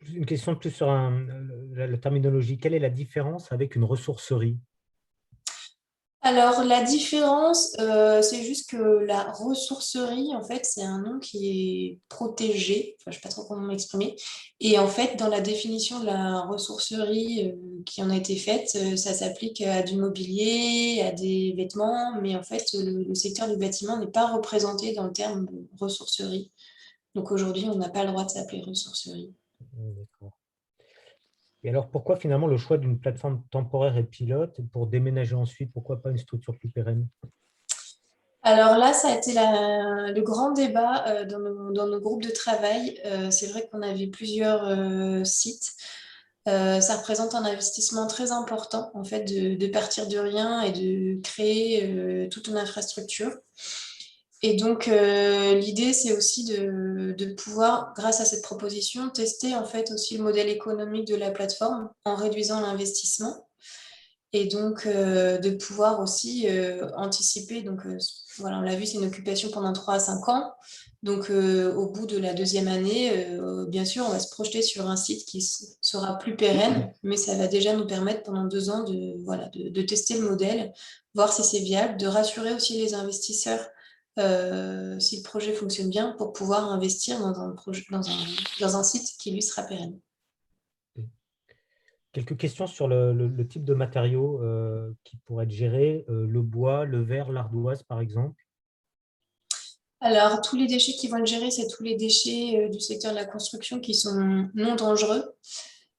[SPEAKER 1] Une question plus sur la terminologie. Quelle est la différence avec une ressourcerie?
[SPEAKER 3] Alors, la différence, c'est juste que la ressourcerie, en fait, c'est un nom qui est protégé. Enfin, je ne sais pas trop comment m'exprimer. Et en fait, dans la définition de la ressourcerie qui en a été faite, ça s'applique à du mobilier, à des vêtements, mais en fait, le secteur du bâtiment n'est pas représenté dans le terme de ressourcerie. Donc aujourd'hui, on n'a pas le droit de s'appeler ressourcerie.
[SPEAKER 1] D'accord. Et alors, pourquoi finalement le choix d'une plateforme temporaire et pilote pour déménager ensuite? Pourquoi pas une structure plus pérenne?
[SPEAKER 3] Alors là, ça a été le grand débat dans nos groupes de travail. C'est vrai qu'on avait plusieurs sites. Ça représente un investissement très important, en fait, de partir de rien et de créer toute une infrastructure. Et donc, l'idée, c'est aussi de pouvoir, grâce à cette proposition, tester en fait aussi le modèle économique de la plateforme en réduisant l'investissement. Et donc, de pouvoir aussi anticiper. Donc, voilà, on l'a vu, c'est une occupation pendant 3 à 5 ans. Donc, au bout de la 2e année, bien sûr, on va se projeter sur un site qui sera plus pérenne, mais ça va déjà nous permettre pendant 2 ans de tester le modèle, voir si c'est viable, de rassurer aussi les investisseurs si le projet fonctionne bien pour pouvoir investir dans un site qui lui sera pérenne.
[SPEAKER 1] Quelques questions sur le type de matériaux qui pourraient être gérés, le bois, le verre, l'ardoise, par exemple.
[SPEAKER 3] Alors, tous les déchets qui vont être gérés, c'est tous les déchets du secteur de la construction qui sont non dangereux.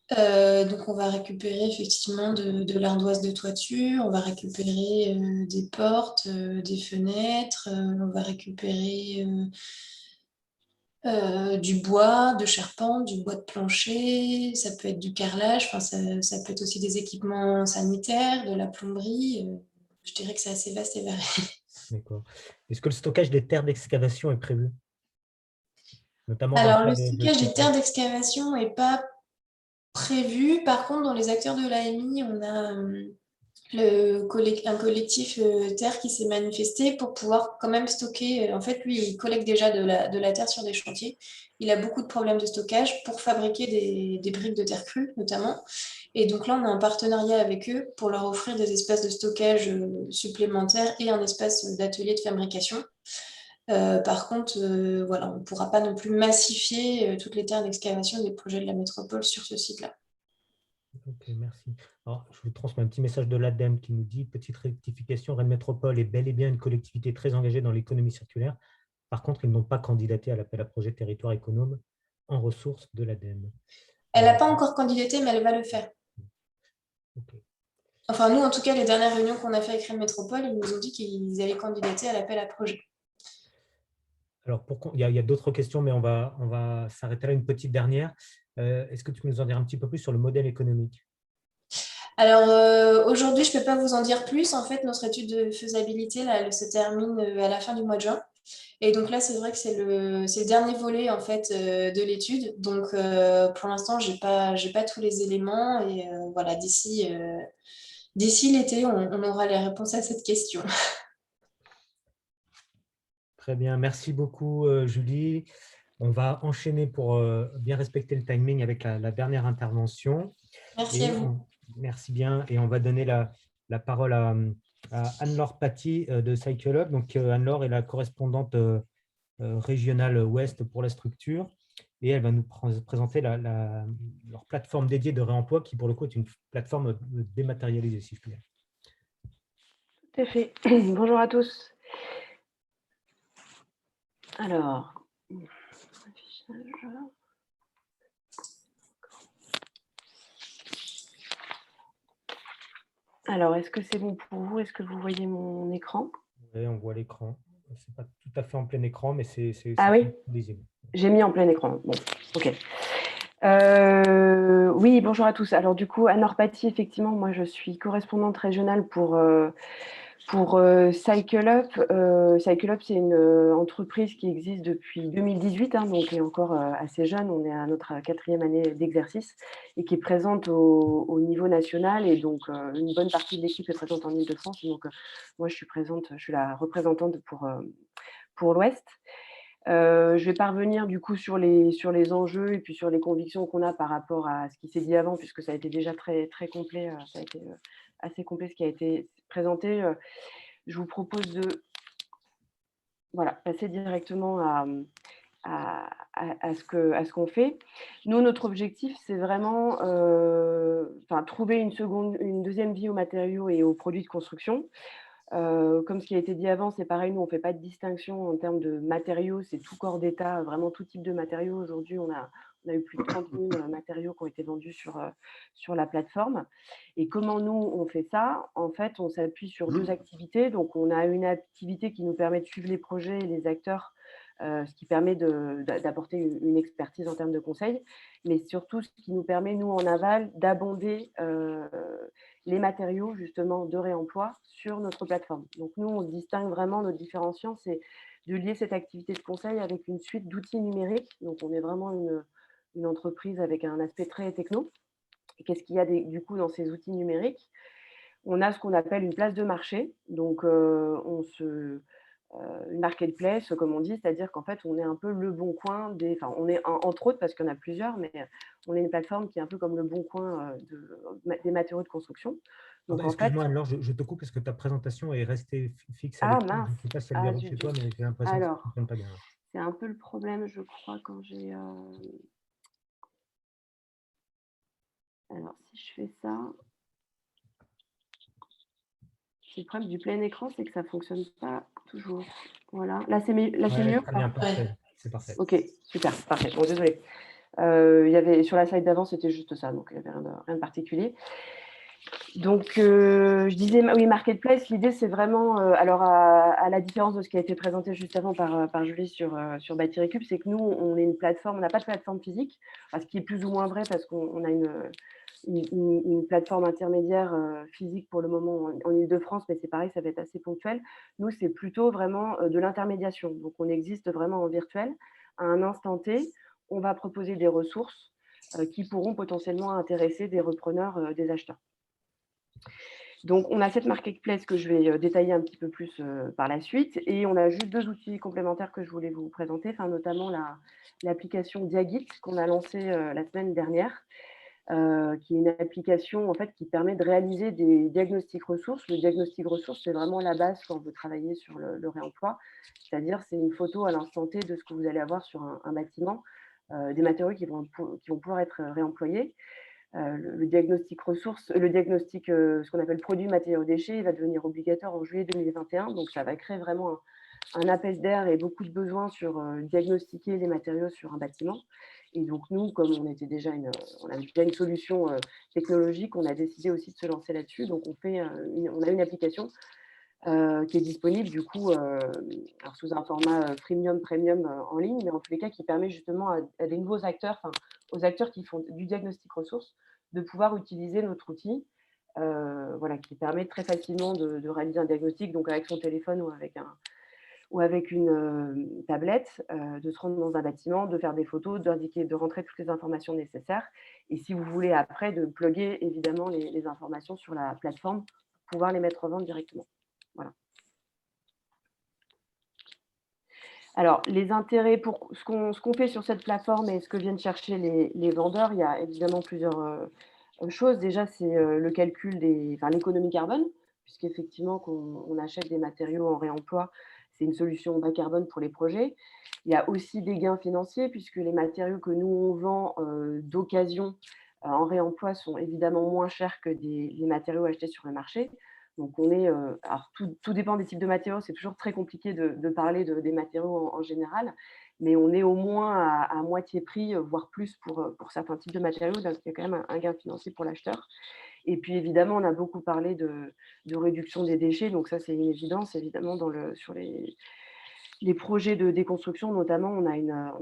[SPEAKER 3] Donc, on va récupérer effectivement de l'ardoise de toiture, on va récupérer des portes, des fenêtres, on va récupérer du bois de charpente, du bois de plancher, ça peut être du carrelage, enfin, ça peut être aussi des équipements sanitaires, de la plomberie. Je dirais que c'est assez vaste et varié.
[SPEAKER 1] D'accord. Est-ce que le stockage des terres d'excavation est prévu? Notamment dans le
[SPEAKER 3] Alors,
[SPEAKER 1] cas
[SPEAKER 3] le
[SPEAKER 1] de
[SPEAKER 3] stockage des
[SPEAKER 1] tuyaux.
[SPEAKER 3] terres d'excavation n'est pas prévu. Par contre, dans les acteurs de l'AMI, on a un collectif terre qui s'est manifesté pour pouvoir quand même stocker. En fait, lui, il collecte déjà de la terre sur des chantiers. Il a beaucoup de problèmes de stockage pour fabriquer des briques de terre crue, notamment. Et donc là, on a un partenariat avec eux pour leur offrir des espaces de stockage supplémentaires et un espace d'atelier de fabrication. Par contre, voilà, on ne pourra pas non plus massifier toutes les terres d'excavation des projets de la métropole sur ce site-là.
[SPEAKER 1] Ok, merci. Alors, je vous transmets un petit message de l'ADEME qui nous dit, petite rectification, Rennes Métropole est bel et bien une collectivité très engagée dans l'économie circulaire. Par contre, ils n'ont pas candidaté à l'appel à projet territoire économe en ressources de l'ADEME.
[SPEAKER 3] Elle n'a pas encore candidaté, mais elle va le faire.
[SPEAKER 1] Okay.
[SPEAKER 3] Enfin, nous, en tout cas, les dernières réunions qu'on a fait avec Rennes Métropole, ils nous ont dit qu'ils allaient candidater à l'appel à projet.
[SPEAKER 1] Alors, il y a d'autres questions, mais on va s'arrêter là, une petite dernière. Est-ce que tu peux nous en dire un petit peu plus sur le modèle économique?
[SPEAKER 3] Alors, aujourd'hui, je ne peux pas vous en dire plus. En fait, notre étude de faisabilité, là, elle se termine à la fin du mois de juin. Et donc là, c'est vrai que c'est le dernier volet en fait, de l'étude. Donc, pour l'instant, je n'ai pas tous les éléments. Et voilà, d'ici l'été, on aura les réponses à cette question.
[SPEAKER 1] Très bien, merci beaucoup Julie. On va enchaîner pour bien respecter le timing avec la dernière intervention.
[SPEAKER 3] Merci à vous.
[SPEAKER 1] Merci bien. Et on va donner la parole à Anne-Laure Paty de Cyclehub. Donc, Anne-Laure est la correspondante régionale Ouest pour la structure. Et elle va nous présenter leur plateforme dédiée de réemploi qui, pour le coup, est une plateforme dématérialisée, si je puis dire.
[SPEAKER 4] Tout à fait. Bonjour à tous. Alors, est-ce que c'est bon pour vous? Est-ce que vous voyez mon écran?
[SPEAKER 1] Oui, on voit l'écran. Ce n'est pas tout à fait en plein écran, mais c'est
[SPEAKER 4] oui,
[SPEAKER 1] visible.
[SPEAKER 4] J'ai mis en plein écran. Bon, ok. Oui, bonjour à tous. Alors du coup, Anne-Laure Paty, effectivement, moi je suis correspondante régionale pour Pour CycleUp, c'est une entreprise qui existe depuis 2018, hein, donc qui est encore assez jeune. On est à notre 4e année d'exercice et qui est présente au niveau national. Et donc, une bonne partie de l'équipe est présente en Île-de-France. Donc, moi, je suis la représentante pour l'Ouest. Je vais pas revenir du coup sur les enjeux et puis sur les convictions qu'on a par rapport à ce qui s'est dit avant, puisque ça a été déjà très, très complet. Ça a été assez complet ce qui a été présenté. Je vous propose de passer directement à ce qu'on fait. Nous, notre objectif, c'est vraiment trouver une deuxième vie aux matériaux et aux produits de construction. Comme ce qui a été dit avant, c'est pareil, nous, on ne fait pas de distinction en termes de matériaux, c'est tout corps d'état, vraiment tout type de matériaux. Aujourd'hui, on a eu plus de 30 000 matériaux qui ont été vendus sur la plateforme. Et comment nous, on fait ça? En fait, on s'appuie sur 2 activités. Donc, on a une activité qui nous permet de suivre les projets et les acteurs, ce qui permet d'apporter une expertise en termes de conseil, mais surtout ce qui nous permet, nous, en aval, d'abonder les matériaux, justement, de réemploi sur notre plateforme. Donc, nous, on distingue vraiment, notre différenciant, c'est de lier cette activité de conseil avec une suite d'outils numériques. Donc, on est vraiment une entreprise avec un aspect très techno. Et qu'est-ce qu'il y a du coup dans ces outils numériques? On a ce qu'on appelle une place de marché. Donc, une marketplace, comme on dit, c'est-à-dire qu'en fait, on est un peu le bon coin on est entre autres, parce qu'il y en a plusieurs, mais on est une plateforme qui est un peu comme le bon coin des matériaux de construction. Donc, en fait,
[SPEAKER 1] Excuse-moi, Anne-Laure, je te coupe parce que ta présentation est restée fixe à l'écran. Je
[SPEAKER 4] mince,
[SPEAKER 1] ne sais pas si elle dérange chez toi, mais j'ai l'impression que ça ne
[SPEAKER 4] alors,
[SPEAKER 1] fonctionne pas bien.
[SPEAKER 4] c'est un peu le problème, je crois, quand j'ai... Alors, si je fais ça... Le problème du plein écran, c'est que ça ne fonctionne pas toujours. Voilà. Là, c'est mieux.
[SPEAKER 1] Très bien, parfait. C'est parfait.
[SPEAKER 4] Ok, super, parfait. Bon, désolé. Sur la slide d'avant, c'était juste ça, donc il n'y avait rien de particulier. Donc, je disais, oui, Marketplace, l'idée, c'est vraiment, alors à la différence de ce qui a été présenté juste avant par Julie sur Bâti Récup, c'est que nous, on est une plateforme, on n'a pas de plateforme physique, ce qui est plus ou moins vrai parce qu'on a une plateforme intermédiaire physique pour le moment en Île-de-France, mais c'est pareil, ça va être assez ponctuel. Nous, c'est plutôt vraiment de l'intermédiation. Donc, on existe vraiment en virtuel. À un instant T, on va proposer des ressources qui pourront potentiellement intéresser des repreneurs, des acheteurs. Donc, on a cette marketplace que je vais détailler un petit peu plus par la suite. Et on a juste 2 outils complémentaires que je voulais vous présenter, notamment l'application Diagit qu'on a lancée la semaine dernière, qui est une application en fait, qui permet de réaliser des diagnostics ressources. Le diagnostic ressources, c'est vraiment la base quand vous travaillez sur le réemploi. C'est-à-dire, c'est une photo à l'instant T de ce que vous allez avoir sur un bâtiment, des matériaux qui vont pouvoir être réemployés. Le diagnostic ressources, ce qu'on appelle produits, matériaux, déchets, il va devenir obligatoire en juillet 2021. Donc, ça va créer vraiment un appel d'air et beaucoup de besoins sur diagnostiquer les matériaux sur un bâtiment. Et donc, nous, comme on avait déjà une solution technologique, on a décidé aussi de se lancer là-dessus. Donc, on a une application qui est disponible du coup alors sous un format freemium, premium en ligne, mais en tous les cas qui permet justement à des nouveaux acteurs, aux acteurs qui font du diagnostic ressources, de pouvoir utiliser notre outil, qui permet très facilement de réaliser un diagnostic, donc avec son téléphone ou avec une tablette, de se rendre dans un bâtiment, de faire des photos, de rentrer toutes les informations nécessaires. Et si vous voulez après, de plugger évidemment les informations sur la plateforme pour pouvoir les mettre en vente directement. Voilà. Alors, les intérêts pour ce qu'on fait sur cette plateforme et ce que viennent chercher les vendeurs, il y a évidemment plusieurs choses. Déjà, c'est le calcul l'économie carbone, puisqu'effectivement, quand on achète des matériaux en réemploi, c'est une solution bas carbone pour les projets. Il y a aussi des gains financiers, puisque les matériaux que nous, on vend d'occasion en réemploi sont évidemment moins chers que les matériaux achetés sur le marché. Donc, alors tout dépend des types de matériaux, c'est toujours très compliqué de parler des matériaux en général, mais on est au moins à moitié prix, voire plus pour certains types de matériaux, donc il y a quand même un gain financier pour l'acheteur. Et puis évidemment, on a beaucoup parlé de réduction des déchets, donc ça c'est une évidence, évidemment, sur les projets de déconstruction notamment, on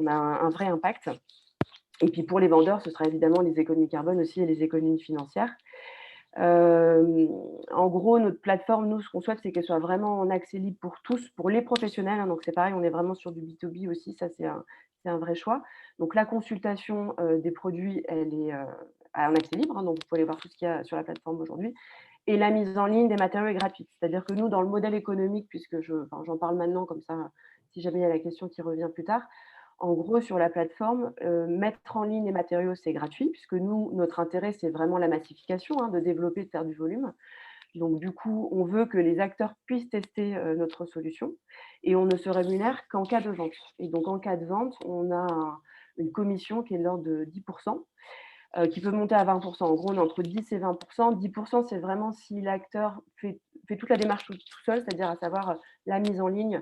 [SPEAKER 4] a un vrai impact. Et puis pour les vendeurs, ce sera évidemment les économies carbone aussi et les économies financières. En gros, notre plateforme, nous, ce qu'on souhaite, c'est qu'elle soit vraiment en accès libre pour tous, pour les professionnels, hein, donc c'est pareil, on est vraiment sur du B2B aussi, ça c'est un vrai choix. Donc la consultation des produits, elle est en accès libre, hein, donc vous pouvez aller voir tout ce qu'il y a sur la plateforme aujourd'hui. Et la mise en ligne des matériaux est gratuite. C'est-à-dire que nous, dans le modèle économique, puisque j'en parle maintenant, comme ça, si jamais il y a la question qui revient plus tard, en gros, sur la plateforme, mettre en ligne les matériaux, c'est gratuit, puisque nous, notre intérêt, c'est vraiment la massification, hein, de développer, de faire du volume. Donc, du coup, on veut que les acteurs puissent tester notre solution et on ne se rémunère qu'en cas de vente. Et donc, en cas de vente, on a une commission qui est de l'ordre de 10%, qui peut monter à 20%. En gros, on est entre 10 et 20%. 10%, c'est vraiment si l'acteur fait toute la démarche tout seul, c'est-à-dire à savoir la mise en ligne.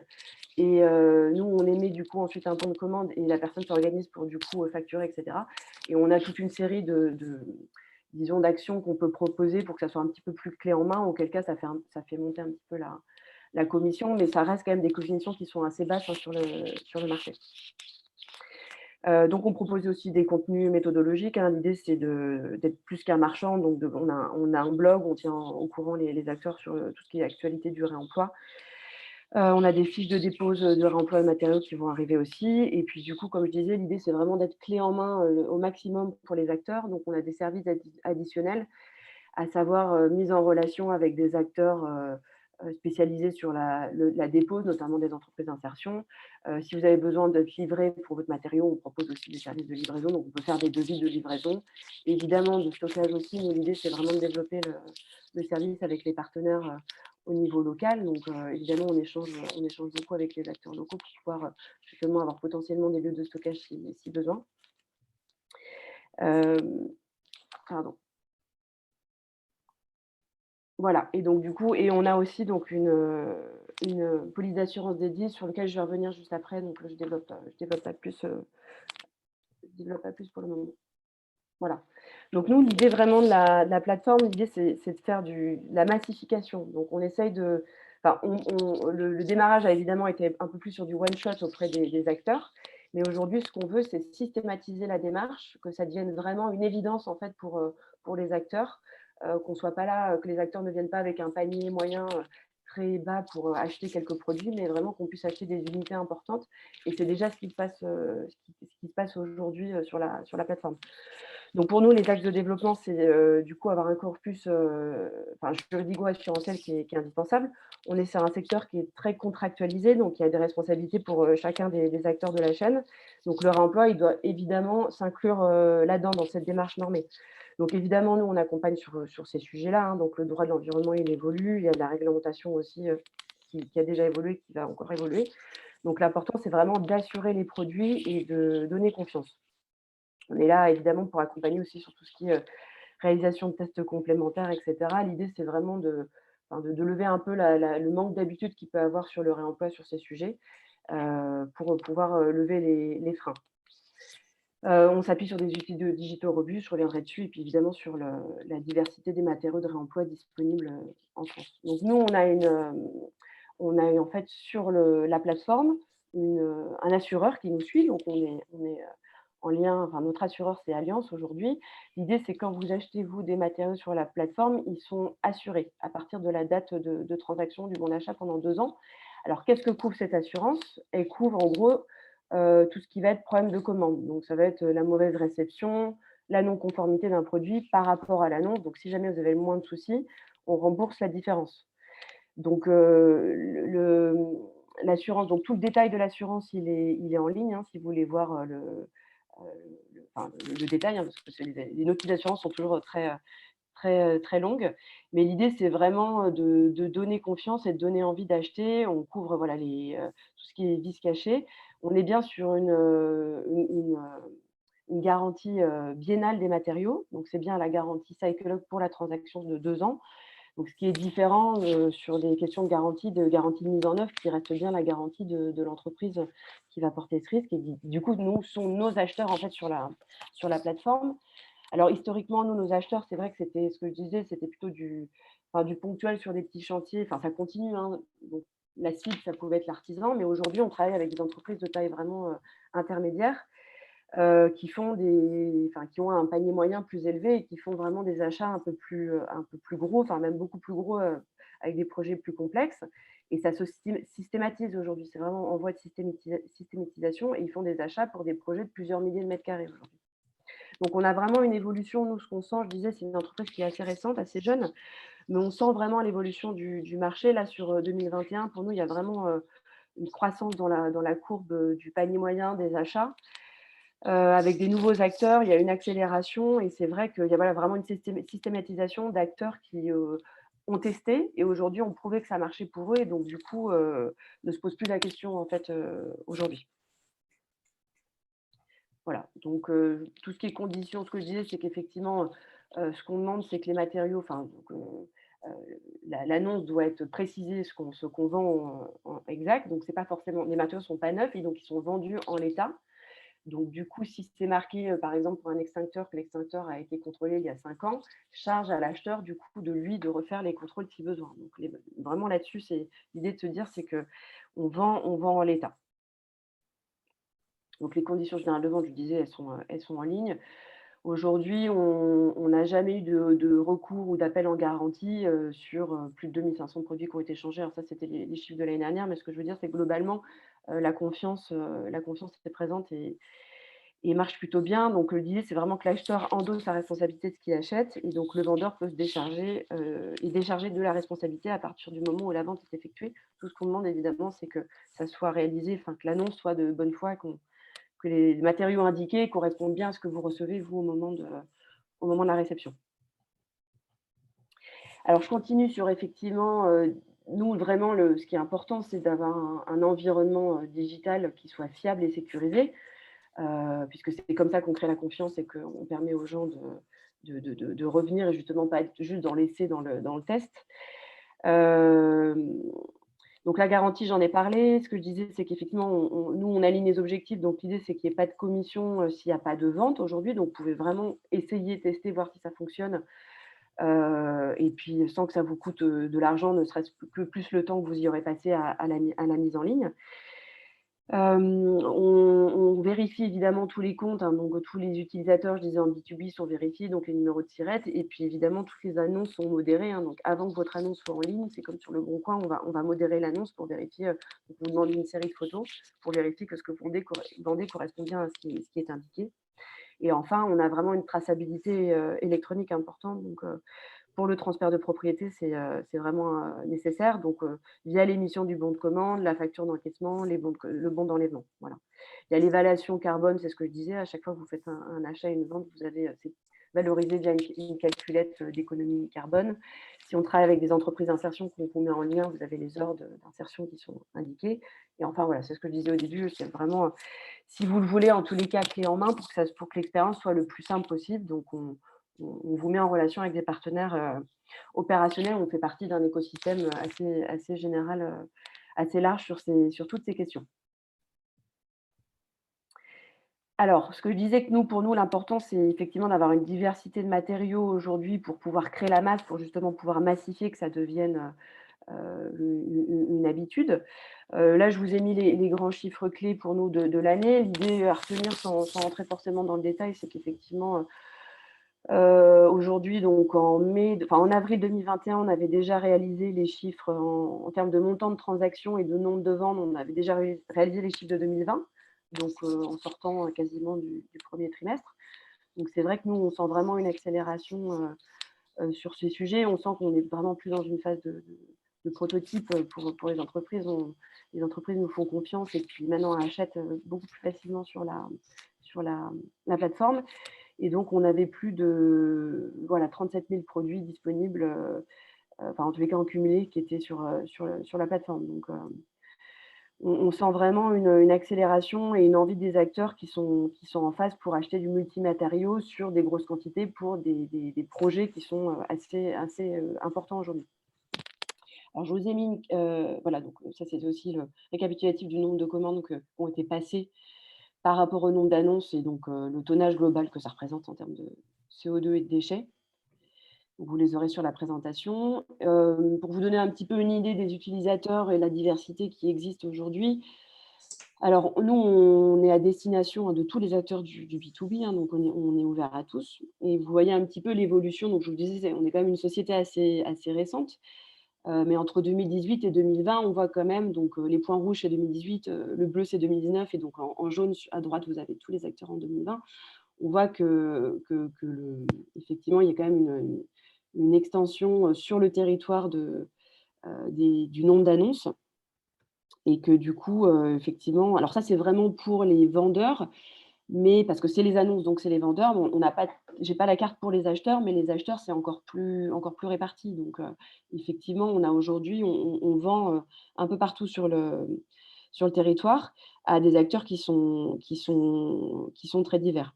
[SPEAKER 4] Et nous, on émet du coup ensuite un bon de commande et la personne s'organise pour du coup facturer, etc. Et on a toute une série disons, d'actions qu'on peut proposer pour que ça soit un petit peu plus clé en main, auquel cas ça fait monter un petit peu la commission, mais ça reste quand même des commissions qui sont assez basses, hein, sur le marché. Donc, on propose aussi des contenus méthodologiques, hein. L'idée, c'est d'être plus qu'un marchand. Donc, on a un blog, on tient au courant les acteurs sur tout ce qui est actualité du réemploi. On a des fiches de dépose de réemploi de matériaux qui vont arriver aussi. Et puis, du coup, comme je disais, l'idée, c'est vraiment d'être clé en main au maximum pour les acteurs. Donc, on a des services additionnels, à savoir mise en relation avec des acteurs spécialisés sur la dépose, notamment des entreprises d'insertion. Si vous avez besoin d'être livré pour votre matériau, on propose aussi des services de livraison. Donc, on peut faire des devis de livraison. Évidemment, de stockage aussi. Mais l'idée, c'est vraiment de développer le service avec les partenaires au niveau local. Donc, évidemment, on échange beaucoup avec les acteurs locaux pour pouvoir justement avoir potentiellement des lieux de stockage si besoin. Pardon. Voilà, et donc du coup, on a aussi donc une police d'assurance dédiée sur laquelle je vais revenir juste après. Donc, je développe pas plus pour le moment. Voilà. Donc nous, l'idée vraiment de la plateforme, l'idée c'est de faire de la massification. Donc on essaye de… Enfin, le démarrage a évidemment été un peu plus sur du one-shot auprès des acteurs. Mais aujourd'hui, ce qu'on veut, c'est systématiser la démarche, que ça devienne vraiment une évidence en fait pour les acteurs, qu'on ne soit pas là, que les acteurs ne viennent pas avec un panier moyen très bas pour acheter quelques produits, mais vraiment qu'on puisse acheter des unités importantes. Et c'est déjà ce qui se passe aujourd'hui sur la plateforme. Donc, pour nous, les axes de développement, c'est du coup avoir un corpus juridico-assurantiel qui est indispensable. On est sur un secteur qui est très contractualisé, donc il y a des responsabilités pour chacun des acteurs de la chaîne. Donc, le réemploi, il doit évidemment s'inclure là-dedans, dans cette démarche normée. Donc, évidemment, nous, on accompagne sur ces sujets-là, hein. Donc, le droit de l'environnement, il évolue. Il y a de la réglementation aussi qui a déjà évolué, qui va encore évoluer. Donc, l'important, c'est vraiment d'assurer les produits et de donner confiance. On est là, évidemment, pour accompagner aussi sur tout ce qui est réalisation de tests complémentaires, etc. L'idée, c'est vraiment de lever un peu le manque d'habitude qu'il peut y avoir sur le réemploi sur ces sujets pour pouvoir lever les freins. On s'appuie sur des outils digitaux robustes, je reviendrai dessus, et puis évidemment sur la diversité des matériaux de réemploi disponibles en France. Donc nous, on a en fait sur la plateforme un assureur qui nous suit, donc on est en lien, enfin notre assureur c'est Allianz aujourd'hui. L'idée c'est quand vous achetez vous des matériaux sur la plateforme, ils sont assurés à partir de la date de transaction du bon d'achat pendant 2 ans. Alors qu'est-ce que couvre cette assurance? Elle couvre en gros tout ce qui va être problème de commande. Donc, ça va être la mauvaise réception, la non-conformité d'un produit par rapport à l'annonce. Donc, si jamais vous avez le moins de soucis, on rembourse la différence. Donc, l'assurance, donc tout le détail de l'assurance, il est en ligne, hein, si vous voulez voir le détail, hein, parce que les notices d'assurance sont toujours très longues. Mais l'idée, c'est vraiment de donner confiance et de donner envie d'acheter. On couvre voilà, tout ce qui est vices cachés. On est bien sur une garantie biennale des matériaux. Donc, c'est bien la garantie Cyclog pour la transaction de 2 ans. Donc, ce qui est différent sur les questions de garantie de mise en œuvre, qui reste bien la garantie de l'entreprise qui va porter ce risque. Et du coup, nous sont nos acheteurs en fait sur la plateforme. Alors, historiquement, nous, nos acheteurs, c'est vrai que c'était ce que je disais, c'était plutôt du ponctuel sur des petits chantiers. Enfin, ça continue, hein. Donc, la cible, ça pouvait être l'artisan, mais aujourd'hui, on travaille avec des entreprises de taille vraiment intermédiaire. qui ont un panier moyen plus élevé et qui font vraiment des achats un peu plus gros, enfin même beaucoup plus gros, avec des projets plus complexes. Et ça se systématise aujourd'hui. C'est vraiment en voie de systématisation et ils font des achats pour des projets de plusieurs milliers de mètres carrés aujourd'hui. Donc, on a vraiment une évolution. Nous, ce qu'on sent, je disais, c'est une entreprise qui est assez récente, assez jeune, mais on sent vraiment l'évolution du marché. Là, sur 2021, pour nous, il y a vraiment une croissance dans la courbe du panier moyen des achats. Avec des nouveaux acteurs, il y a une accélération et c'est vrai qu'il y a vraiment une systématisation d'acteurs qui ont testé et aujourd'hui ont prouvé que ça marchait pour eux et donc du coup ne se posent plus la question en fait aujourd'hui. Voilà, donc tout ce qui est conditions, ce que je disais, c'est qu'effectivement, ce qu'on demande, c'est que les matériaux, l'annonce doit être précisée, ce qu'on vend en exact. Donc, c'est pas forcément, les matériaux ne sont pas neufs et donc ils sont vendus en l'état. Donc, du coup, si c'est marqué, par exemple, pour un extincteur, que l'extincteur a été contrôlé il y a 5 ans, charge à l'acheteur, du coup, de lui de refaire les contrôles si besoin. Donc, vraiment là-dessus, c'est l'idée de se dire, c'est qu'on vend en l'état. Donc, les conditions générales de vente, je disais, elles sont en ligne. Aujourd'hui, on n'a jamais eu de recours ou d'appel en garantie sur plus de 2500 produits qui ont été changés. Alors ça, c'était les chiffres de l'année dernière, mais ce que je veux dire, c'est que globalement, la confiance est présente et marche plutôt bien. Donc, l'idée, c'est vraiment que l'acheteur endosse sa responsabilité de ce qu'il achète et donc le vendeur peut se décharger de la responsabilité à partir du moment où la vente est effectuée. Tout ce qu'on demande, évidemment, c'est que ça soit réalisé, que l'annonce soit de bonne foi, que les matériaux indiqués correspondent bien à ce que vous recevez, vous, au moment de la réception. Alors, je continue sur effectivement, nous, vraiment, ce qui est important, c'est d'avoir un environnement digital qui soit fiable et sécurisé, puisque c'est comme ça qu'on crée la confiance et qu'on permet aux gens de revenir et justement pas être juste dans l'essai, dans le test. Donc la garantie, j'en ai parlé. Ce que je disais, c'est qu'effectivement, nous, on aligne les objectifs. Donc l'idée, c'est qu'il n'y ait pas de commission s'il n'y a pas de vente aujourd'hui. Donc vous pouvez vraiment essayer, tester, voir si ça fonctionne. Et puis sans que ça vous coûte de l'argent, ne serait-ce que plus le temps que vous y aurez passé à la mise en ligne. On vérifie évidemment tous les comptes, donc tous les utilisateurs, je disais en B2B, sont vérifiés, donc les numéros de SIRET, et puis évidemment toutes les annonces sont modérées, donc avant que votre annonce soit en ligne, c'est comme sur le Bon Coin, on va modérer l'annonce pour vérifier, donc on vous demande une série de photos pour vérifier que ce que vous vendez correspond bien à ce qui est indiqué. Et enfin, on a vraiment une traçabilité électronique importante, donc pour le transfert de propriété, c'est vraiment nécessaire. Donc, via l'émission du bon de commande, la facture d'encaissement, le bon d'enlèvement. Voilà. Il y a l'évaluation carbone, c'est ce que je disais. À chaque fois que vous faites un achat et une vente, vous avez c'est valorisé via une calculette d'économie carbone. Si on travaille avec des entreprises d'insertion qu'on met en lien, vous avez les heures d'insertion qui sont indiquées. Et enfin, voilà, c'est ce que je disais au début. C'est vraiment, si vous le voulez, en tous les cas, clé en main pour que l'expérience soit le plus simple possible. Donc, on vous met en relation avec des partenaires opérationnels. On fait partie d'un écosystème assez général, assez large sur toutes ces questions. Alors, ce que je disais que pour nous, l'important, c'est effectivement d'avoir une diversité de matériaux aujourd'hui pour pouvoir créer la masse, pour justement pouvoir massifier, que ça devienne une habitude. Là, je vous ai mis les grands chiffres clés pour nous de l'année. L'idée à retenir, sans rentrer forcément dans le détail, c'est qu'effectivement, aujourd'hui, donc en avril 2021, on avait déjà réalisé les chiffres en termes de montant de transactions et de nombre de ventes. On avait déjà réalisé les chiffres de 2020, donc en sortant quasiment du premier trimestre. Donc c'est vrai que nous, on sent vraiment une accélération sur ces sujets. On sent qu'on est vraiment plus dans une phase de prototype pour les entreprises. Les entreprises nous font confiance et puis maintenant achètent beaucoup plus facilement sur la plateforme. Et donc, on avait plus de 37 000 produits disponibles, en tous les cas en cumulé, qui étaient sur la plateforme. Donc, on sent vraiment une accélération et une envie des acteurs qui sont en phase pour acheter du multimatériau sur des grosses quantités pour des projets qui sont assez importants aujourd'hui. Alors, je vous ai mis, voilà, donc ça, c'est aussi le récapitulatif du nombre de commandes qui ont été passées par rapport au nombre d'annonces et donc le tonnage global que ça représente en termes de CO2 et de déchets. Vous les aurez sur la présentation. Pour vous donner un petit peu une idée des utilisateurs et la diversité qui existe aujourd'hui, Alors, nous, on est à destination de tous les acteurs du B2B, hein, donc on est ouvert à tous. Et vous voyez un petit peu l'évolution. Donc, je vous disais, on est quand même une société assez récente. Mais entre 2018 et 2020, on voit quand même, donc les points rouges, c'est 2018, le bleu, c'est 2019, et donc en jaune, à droite, vous avez tous les acteurs en 2020. On voit effectivement, il y a quand même une extension sur le territoire du nombre d'annonces. Et que du coup, effectivement, alors ça, c'est vraiment pour les vendeurs, mais parce que c'est les annonces, donc c'est les vendeurs. On n'a pas, j'ai pas la carte pour les acheteurs, mais les acheteurs, c'est encore plus réparti. Donc, effectivement, on a aujourd'hui, on vend un peu partout sur le territoire à des acteurs qui sont très divers.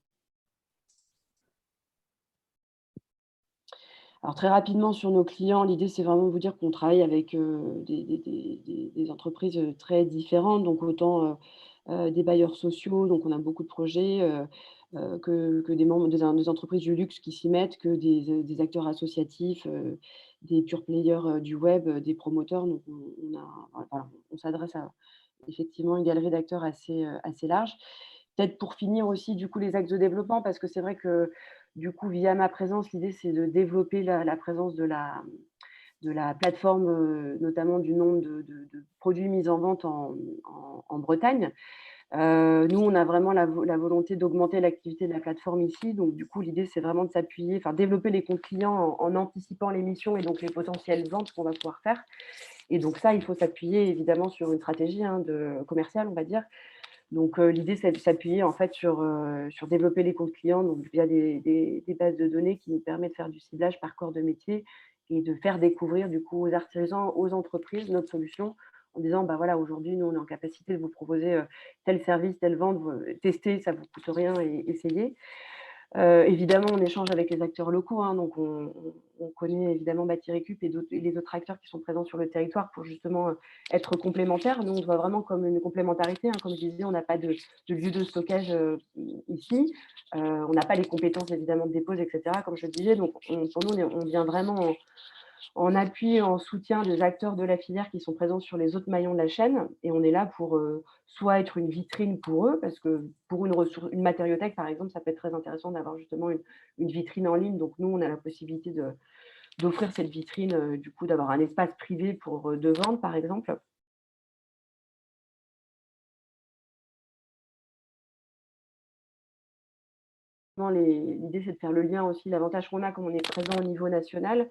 [SPEAKER 4] Alors très rapidement sur nos clients, l'idée c'est vraiment de vous dire qu'on travaille avec des entreprises très différentes, donc autant des bailleurs sociaux, donc on a beaucoup de projets, que des membres des entreprises du luxe qui s'y mettent, que des acteurs associatifs, des pure players du web, des promoteurs. Donc on s'adresse à effectivement une galerie d'acteurs assez large. Peut-être pour finir aussi, du coup, les axes de développement, parce que c'est vrai que, du coup, via ma présence, l'idée, c'est de développer la présence de la plateforme, notamment du nombre de produits mis en vente en Bretagne. Nous, on a vraiment la volonté d'augmenter l'activité de la plateforme ici. Donc, du coup, l'idée, c'est vraiment de s'appuyer, enfin, développer les comptes clients en anticipant les missions et donc les potentielles ventes qu'on va pouvoir faire. Et donc ça, il faut s'appuyer évidemment sur une stratégie commerciale, on va dire. Donc, l'idée, c'est de s'appuyer en fait sur développer les comptes clients, donc via des bases de données qui nous permettent de faire du ciblage par corps de métier et de faire découvrir du coup aux artisans, aux entreprises notre solution en disant: «Bah, voilà, aujourd'hui, nous, on est en capacité de vous proposer, tel service, telle vente, tester, ça ne vous coûte rien et essayez». Évidemment, on échange avec les acteurs locaux, hein, donc on connaît évidemment Bâti Récup et les autres acteurs qui sont présents sur le territoire pour justement, être complémentaires. Nous, on se voit vraiment comme une complémentarité, hein. Comme je disais, on n'a pas de lieu de stockage, ici. On n'a pas les compétences évidemment de dépose et cetera, comme je le disais. Donc pour nous, on vient vraiment en appui, en soutien des acteurs de la filière qui sont présents sur les autres maillons de la chaîne, et on est là pour, soit être une vitrine pour eux, parce que pour une matériothèque, par exemple, ça peut être très intéressant d'avoir justement une vitrine en ligne. Donc nous, on a la possibilité d'offrir cette vitrine, du coup, d'avoir un espace privé de vente, par exemple. L'idée, c'est de faire le lien aussi. L'avantage qu'on a, comme on est présent au niveau national,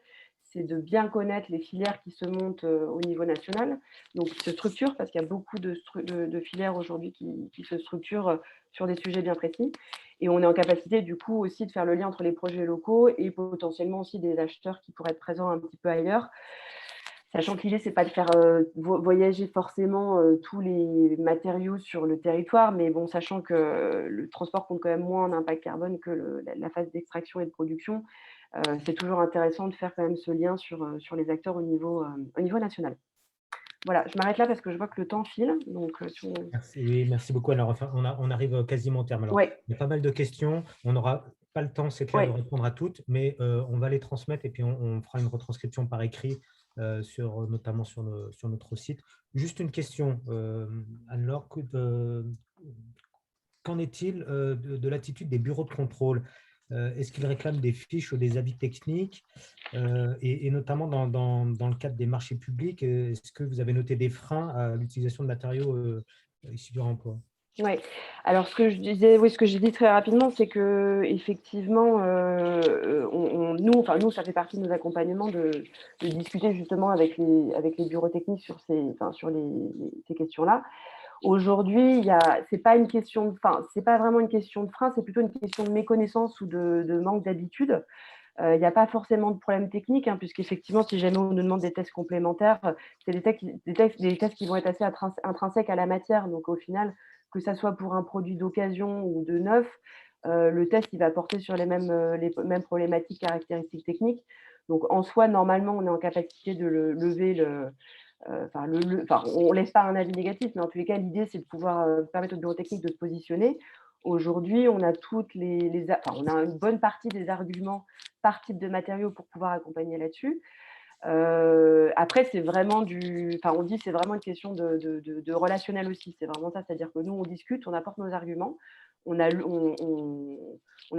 [SPEAKER 4] c'est de bien connaître les filières qui se montent au niveau national, donc qui se structurent, parce qu'il y a beaucoup de filières aujourd'hui qui se structurent sur des sujets bien précis. Et on est en capacité, du coup, aussi de faire le lien entre les projets locaux et potentiellement aussi des acheteurs qui pourraient être présents un petit peu ailleurs. Sachant que l'idée, c'est pas de faire voyager forcément tous les matériaux sur le territoire, mais bon, sachant que le transport compte quand même moins en impact carbone que la phase d'extraction et de production, c'est toujours intéressant de faire quand même ce lien sur les acteurs au niveau national. Voilà, je m'arrête là parce que je vois que le temps file. Donc,
[SPEAKER 1] Merci, oui, merci beaucoup. Alors, enfin, on arrive quasiment au terme. Alors,
[SPEAKER 4] ouais,
[SPEAKER 1] il y a pas mal de questions. On n'aura pas le temps, c'est clair, de
[SPEAKER 4] ouais.
[SPEAKER 1] répondre à toutes, mais on va les transmettre et puis on fera une retranscription par écrit, notamment sur notre site. Juste une question, Anne-Laure, qu'en est-il de l'attitude des bureaux de contrôle? Est-ce qu'ils réclament des fiches ou des avis techniques? Et notamment dans le cadre des marchés publics, est-ce que vous avez noté des freins à l'utilisation de matériaux issus du réemploi?
[SPEAKER 4] Ouais. Alors ce que je disais, oui, ce que j'ai dit très rapidement, c'est qu'effectivement, nous, ça fait partie de nos accompagnements de discuter justement avec les bureaux techniques sur ces questions-là. Aujourd'hui, c'est pas une question c'est pas vraiment une question de frein, c'est plutôt une question de méconnaissance ou de manque d'habitude. Il n'y a pas forcément de problème technique, hein, puisqu'effectivement, si jamais on nous demande des tests complémentaires, c'est des tests qui vont être assez intrinsèques à la matière. Donc au final, que ça soit pour un produit d'occasion ou de neuf, le test, il va porter sur les mêmes problématiques, caractéristiques techniques. Donc en soi, normalement, on est en capacité de lever on ne laisse pas un avis négatif, mais en tous les cas, l'idée, c'est de pouvoir permettre au bureau technique de se positionner. Aujourd'hui, on a on a une bonne partie des arguments par type de matériaux pour pouvoir accompagner là-dessus. Après, c'est vraiment on dit c'est vraiment une question de relationnel aussi. C'est vraiment ça, c'est-à-dire que nous, on discute, on apporte nos arguments. On a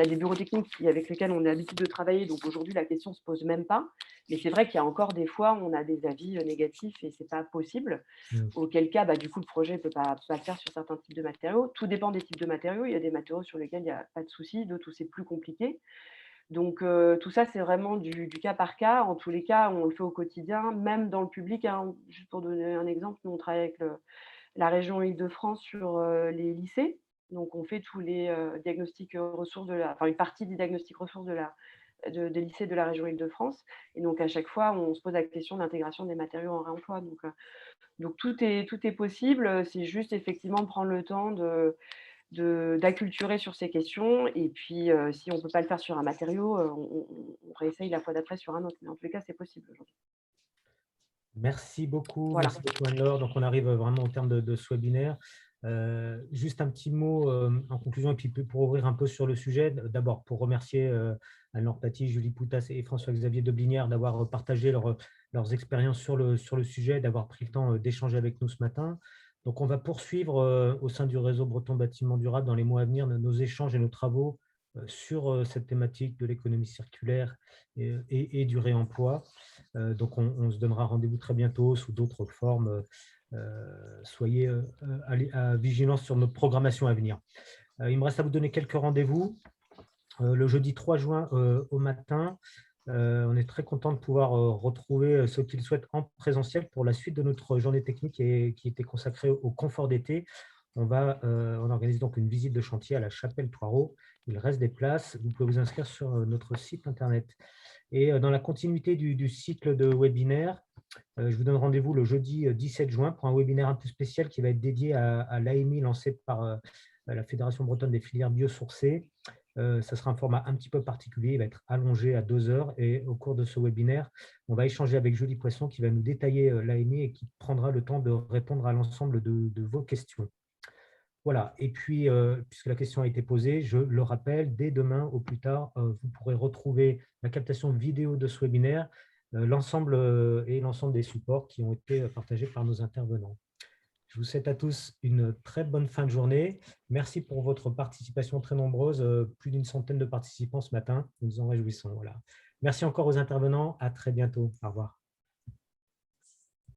[SPEAKER 4] des bureaux techniques avec lesquels on a l'habitude de travailler, donc aujourd'hui, la question ne se pose même pas. Mais c'est vrai qu'il y a encore des fois, on a des avis négatifs et ce n'est pas possible. Auquel cas, du coup, le projet ne peut pas le faire sur certains types de matériaux. Tout dépend des types de matériaux. Il y a des matériaux sur lesquels il n'y a pas de souci, d'autres où c'est plus compliqué. Donc, tout ça, c'est vraiment du cas par cas. En tous les cas, on le fait au quotidien, même dans le public, hein. Juste pour donner un exemple, nous, on travaille avec la région Île-de-France sur les lycées. Donc, on fait tous les diagnostics ressources une partie des diagnostics ressources des lycées de la région Île-de-France. Et donc, à chaque fois, on se pose la question d'intégration des matériaux en réemploi. Donc tout est possible. C'est juste effectivement prendre le temps d'acculturer sur ces questions. Et puis, si on ne peut pas le faire sur un matériau, on réessaye la fois d'après sur un autre. Mais en tous les cas, c'est possible aujourd'hui.
[SPEAKER 1] Merci beaucoup,
[SPEAKER 4] Voilà.
[SPEAKER 1] merci beaucoup Anne-Laure. Donc, on arrive vraiment au terme de ce webinaire. Juste un petit mot en conclusion, et puis pour ouvrir un peu sur le sujet. D'abord, pour remercier Anne-Laure Paty, Julie Poutas et François-Xavier Deblinière d'avoir partagé leurs expériences sur le sujet, d'avoir pris le temps d'échanger avec nous ce matin. Donc, on va poursuivre au sein du réseau Breton Bâtiment Durable dans les mois à venir nos échanges et nos travaux sur cette thématique de l'économie circulaire et du réemploi. Donc, on se donnera rendez-vous très bientôt sous d'autres formes. Soyez vigilants sur notre programmation à venir. Il me reste à vous donner quelques rendez-vous. Le jeudi 3 juin au matin, on est très content de pouvoir retrouver ceux qui le souhaitent en présentiel pour la suite de notre journée technique qui était consacrée au confort d'été. On organise donc une visite de chantier à la Chapelle Poirot. Il reste des places. Vous pouvez vous inscrire sur notre site internet. Et dans la continuité du cycle de webinaires, je vous donne rendez-vous le jeudi 17 juin pour un webinaire un peu spécial qui va être dédié à l'AMI lancé par la Fédération bretonne des filières biosourcées. Ça sera un format un petit peu particulier, il va être allongé à 2 heures et au cours de ce webinaire, on va échanger avec Julie Poisson qui va nous détailler l'AMI et qui prendra le temps de répondre à l'ensemble de vos questions. Voilà, et puis, puisque la question a été posée, je le rappelle, dès demain au plus tard, vous pourrez retrouver la captation vidéo de ce webinaire, l'ensemble des supports qui ont été partagés par nos intervenants. Je vous souhaite à tous une très bonne fin de journée. Merci pour votre participation très nombreuse, plus d'une centaine de participants ce matin. Nous nous en réjouissons. Voilà. Merci encore aux intervenants. À très bientôt. Au revoir.